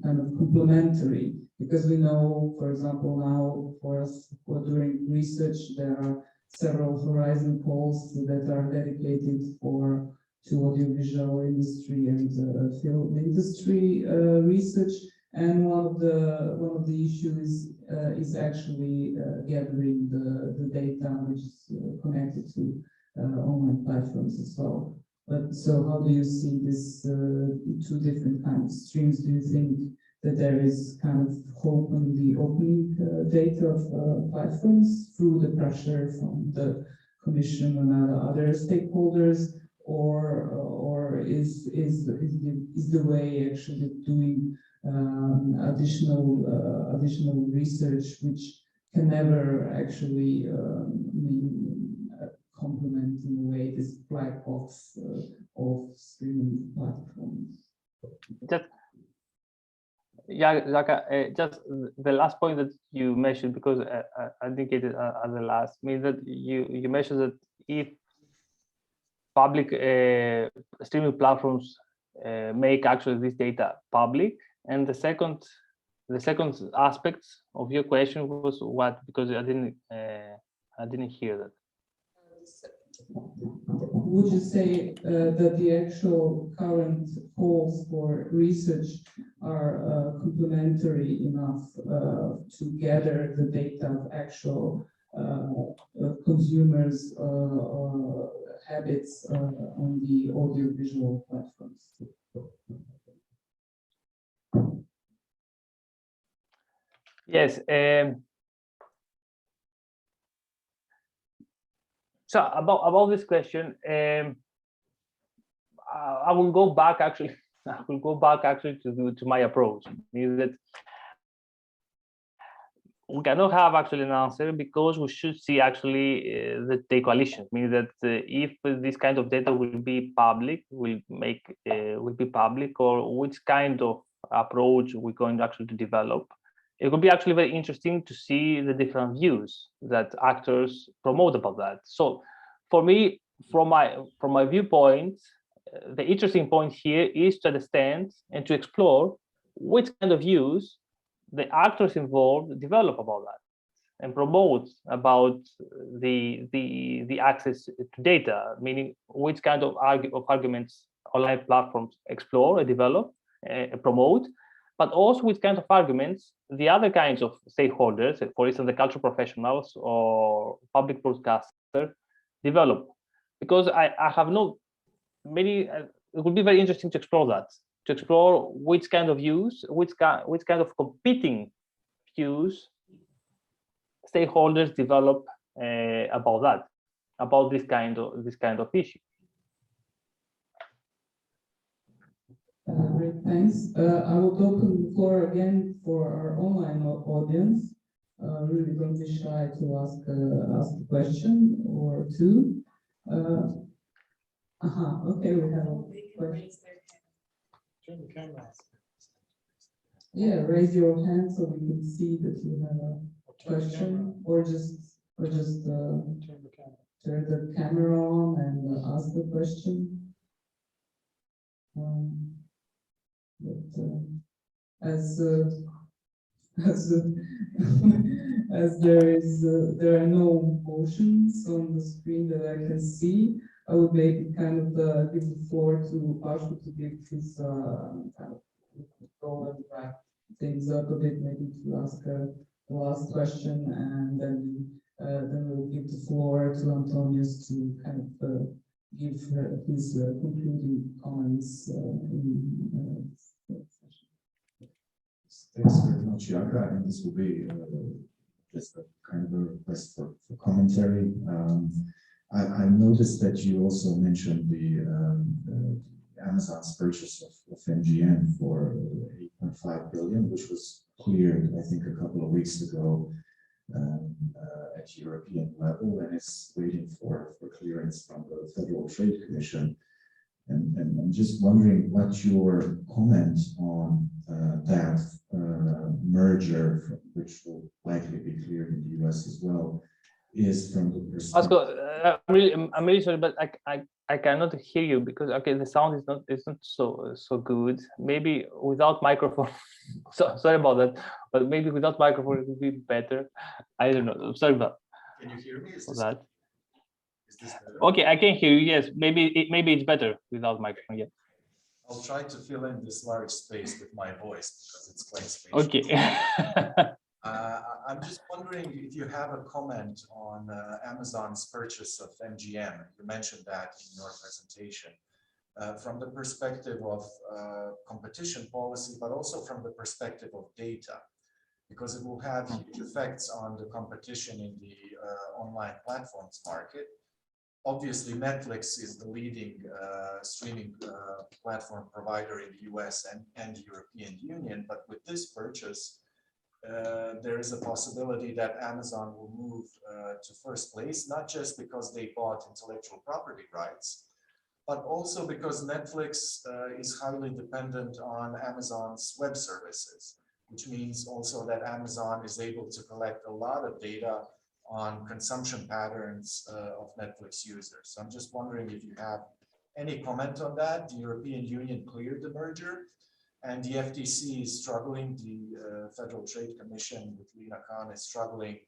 [SPEAKER 4] kind of complementary? Because we know, for example, now for us for doing research, there are several horizon calls that are dedicated to audiovisual industry and film industry research, and one of the issues is actually gathering the data which is connected to online platforms as well. But so how do you see this two different kinds of streams? Do you think that there is kind of hope in the opening data of platforms through the pressure from the Commission and other stakeholders, or is the way actually doing additional research which can never actually complement in a way this black box of streaming platforms?
[SPEAKER 1] Just the last point that you mentioned, because I think it at the last, means that you mentioned that if public streaming platforms make actually this data public, and the second aspect of your question was what? Because I didn't hear that.
[SPEAKER 4] Would you say that the actual current calls for research are complementary enough to gather the data of actual consumers' habits on the audiovisual platforms?
[SPEAKER 1] Yes. So about this question, I will go back actually. I will go back actually to my approach. Means that we cannot have actually an answer, because we should see actually the coalition. Means that if this kind of data will be public, will be public, or which kind of approach we're going actually to develop. It would be actually very interesting to see the different views that actors promote about that. So for me, from my viewpoint, the interesting point here is to understand and to explore which kind of views the actors involved develop about that and promote about the access to data, meaning which kind of arguments online platforms explore and develop, promote, but also with kind of arguments the other kinds of stakeholders, for instance, the cultural professionals or public broadcaster, develop. Because I have no many, it would be very interesting to explore that, to explore which kind of views, which kind of competing views stakeholders develop about that, about this kind of issue.
[SPEAKER 4] Great, thanks. I will open the floor again for our online audience. Really don't be shy to ask a question or two. Okay, we have a question.
[SPEAKER 3] Turn the camera off.
[SPEAKER 4] Yeah, raise your hand so we can see that you have a question, or just turn the camera on and ask the question. As there are no motions on the screen that I can see, I would maybe kind of give the floor to Pashu to give his kind of go and wrap things up a bit, maybe to ask the last question, and then we'll give the floor to Antonios to kind of give his concluding comments in session.
[SPEAKER 6] Thanks very much, Jaka, and this will be just a kind of a request for commentary. I noticed that you also mentioned the Amazon's purchase of MGM for 8.5 billion, which was cleared, I think, a couple of weeks ago at European level, and it's waiting for clearance from the Federal Trade Commission. And I'm just wondering what your comment on that merger, which will likely be cleared in the US as well, is from the perspective.
[SPEAKER 1] I'm really sorry, but I cannot hear you because the sound is not so good. Maybe without microphone. Sorry about that, but maybe without microphone it would be better. I don't know. I'm sorry about.
[SPEAKER 3] Can you hear me? Is
[SPEAKER 1] for
[SPEAKER 3] this,
[SPEAKER 1] that.
[SPEAKER 3] is this better?
[SPEAKER 1] Okay, I can hear you. Yes, maybe it's better without microphone. Yeah.
[SPEAKER 3] I'll try to fill in this large space with my voice because it's quite spatial.
[SPEAKER 1] Okay.
[SPEAKER 3] I'm just wondering if you have a comment on Amazon's purchase of MGM. You mentioned that in your presentation. From the perspective of competition policy, but also from the perspective of data, because it will have huge effects on the competition in the online platforms market. Obviously, Netflix is the leading streaming platform provider in the US and the European Union, but with this purchase, there is a possibility that Amazon will move to first place, not just because they bought intellectual property rights, but also because Netflix is highly dependent on Amazon's web services, which means also that Amazon is able to collect a lot of data on consumption patterns of Netflix users. So I'm just wondering if you have any comment on that. The European Union cleared the merger, and the FTC is struggling. The Federal Trade Commission with Lina Khan is struggling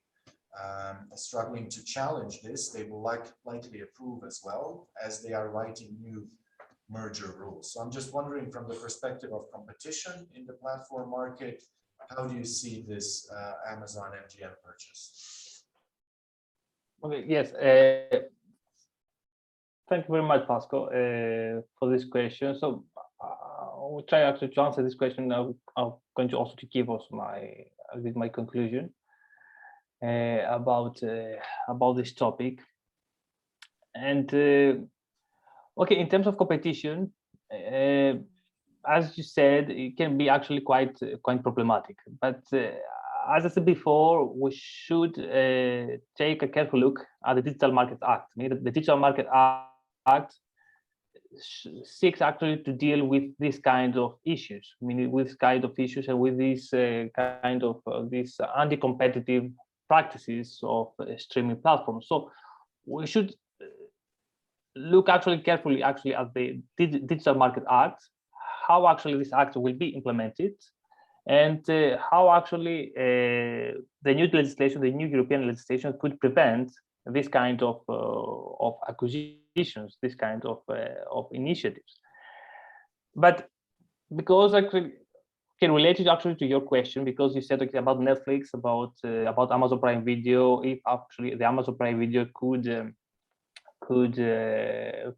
[SPEAKER 3] to challenge this. They will likely approve as well, as they are writing new merger rules. So I'm just wondering, from the perspective of competition in the platform market, how do you see this Amazon MGM purchase?
[SPEAKER 1] Okay. Yes. Thank you very much, Pascal, for this question. So I will try actually to answer this question. I'm going to also give us my conclusion about this topic. And okay, in terms of competition, as you said, it can be actually quite problematic. But as I said before, we should take a careful look at the Digital Markets Act. I mean, the Digital Market Act seeks actually to deal with this kind of issues. I mean, with kind of issues and with this kind of these anti-competitive practices of streaming platforms. So we should look carefully at the Digital Market Act, how actually this act will be implemented, and how actually the new legislation, the new European legislation, could prevent this kind of acquisitions, this kind of initiatives. But because actually can relate it actually to your question, because you said about Netflix, about Amazon Prime Video. If actually the Amazon Prime Video could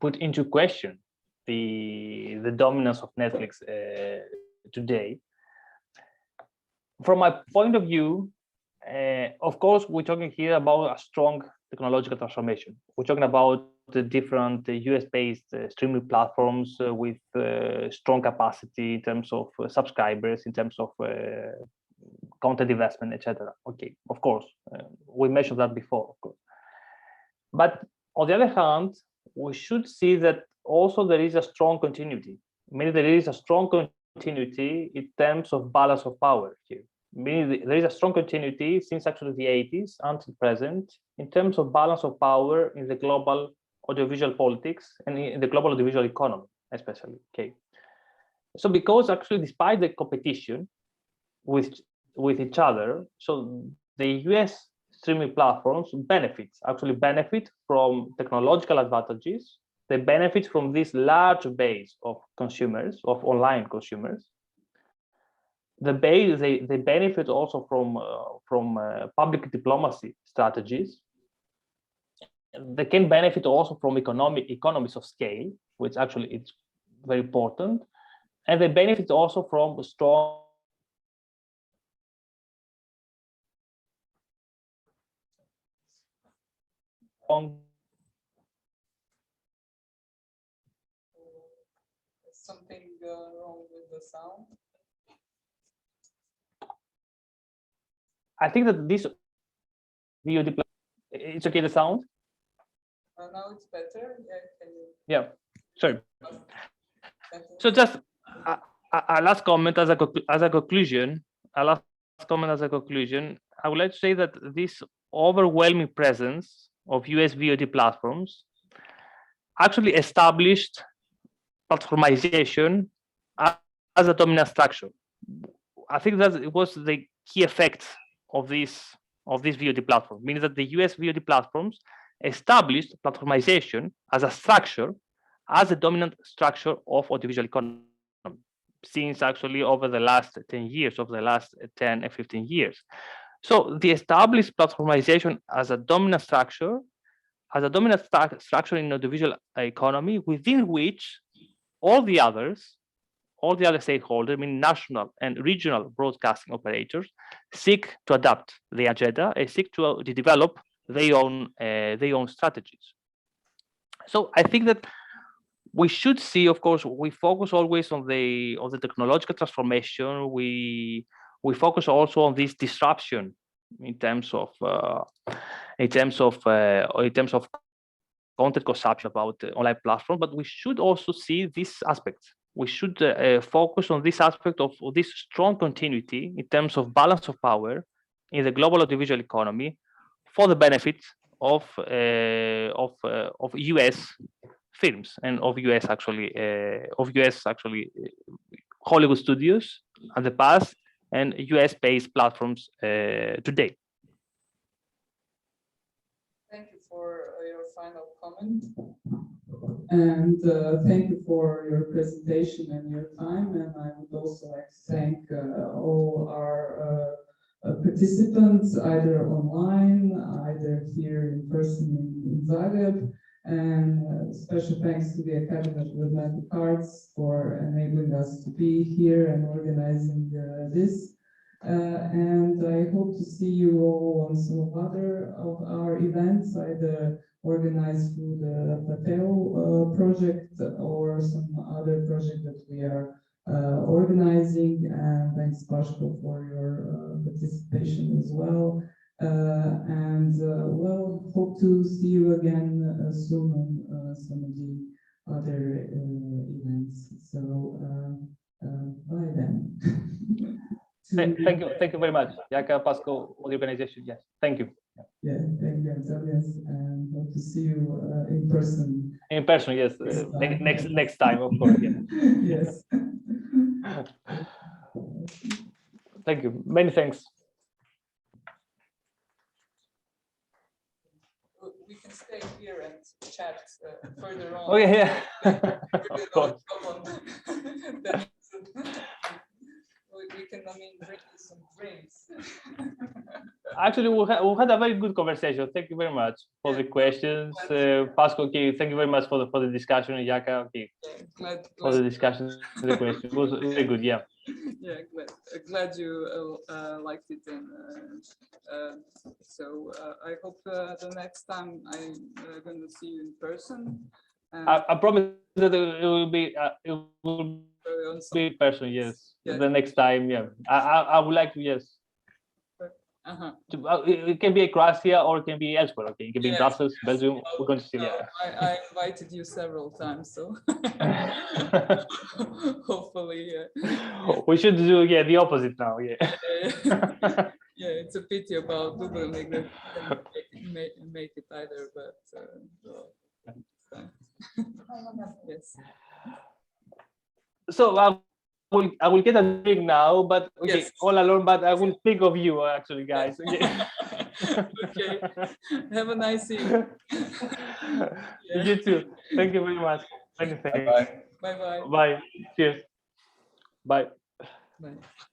[SPEAKER 1] put into question the dominance of Netflix today. From my point of view, of course, we're talking here about a strong technological transformation. We're talking about the different US-based streaming platforms with strong capacity in terms of subscribers, in terms of content investment, etc. Okay, of course, we mentioned that before, of course. But on the other hand, we should see that also there is a strong continuity. Meaning there is a strong continuity in terms of balance of power here. Meaning there is a strong continuity since actually the 80s until present in terms of balance of power in the global audiovisual politics and in the global audiovisual economy, especially. Okay. So because actually despite the competition with each other, so the US streaming platforms actually benefit from technological advantages. They benefit from this large base of consumers, of online consumers. They benefit also from public diplomacy strategies. They can benefit also from economies of scale, which actually is very important, and they benefit also from strong
[SPEAKER 2] Something wrong with the sound?
[SPEAKER 1] I think that this VOD, it's okay, the sound?
[SPEAKER 2] Now it's better. Yeah, can you...
[SPEAKER 1] Yeah, sorry. So just a last comment as a conclusion. I would like to say that this overwhelming presence of US VOD platforms actually established platformization as a dominant structure. I think that it was the key effect of this VOD platform, meaning that the US VOD platforms established platformization as a structure, as a dominant structure of audiovisual economy, since actually over the last 10 years, over the last 10 and 15 years. So the established platformization as a dominant structure, in audiovisual economy, within which all the other stakeholders, I mean national and regional broadcasting operators, seek to adapt the agenda and seek to develop their own strategies. So I think that we should see, of course, we focus always on the technological transformation. We focus also on this disruption in terms of content consumption about online platform, but we should also see this aspect. We should focus on this aspect of this strong continuity in terms of balance of power in the global audiovisual economy for the benefit of US films and of US Hollywood studios in the past and US-based platforms today.
[SPEAKER 2] Thank you for your final comment.
[SPEAKER 4] And thank you for your presentation and your time. And I would also like to thank all our participants, either online, either here in person in Zagreb. And special thanks to the Academy of Dramatic Arts for enabling us to be here and organizing this. And I hope to see you all on some other of our events, either organized through the Patel project or some other project that we are organizing. And thanks, Pashko, for your participation as well. Well, hope to see you again soon on some of the other events. So bye then.
[SPEAKER 1] Thank you very much, Jaka, Pasco, for the organization. Yes, thank you.
[SPEAKER 4] Yeah, thank you, Antonios, and hope to see you in person.
[SPEAKER 1] In person, yes. Next time, of course. Yeah.
[SPEAKER 4] Yes.
[SPEAKER 1] Thank you. Many thanks.
[SPEAKER 2] We can stay here and chat further on.
[SPEAKER 1] Oh yeah. Of course.
[SPEAKER 2] We bring you some drinks.
[SPEAKER 1] Actually, we had a very good conversation. Thank you very much for the questions. Pascal, okay, thank you very much for the discussion. Yaka, okay, for the discussion, the question. It was very good, yeah.
[SPEAKER 2] Yeah, glad you liked it. And so I hope the next time I'm going to see you in person.
[SPEAKER 1] I promise that it will be in person, yes.
[SPEAKER 2] Yeah.
[SPEAKER 1] The next time, yeah. I would like to, yes. It can be Croatia or it can be elsewhere. Okay, it can be in Brussels, Belgium. We're going to see. Yeah.
[SPEAKER 2] I invited you several times, so hopefully.
[SPEAKER 1] We should do the opposite now. Yeah.
[SPEAKER 2] Yeah, it's a pity about Dubrovnik that make it either, but yes.
[SPEAKER 1] So I will get a drink now, but okay,
[SPEAKER 2] yes.
[SPEAKER 1] all alone. But I will think of you actually, guys. Okay.
[SPEAKER 2] Okay. Have a nice evening. Yeah.
[SPEAKER 1] You too. Thank you very much. Many thanks.
[SPEAKER 2] Bye bye.
[SPEAKER 1] Bye. Cheers. Bye.
[SPEAKER 2] Bye.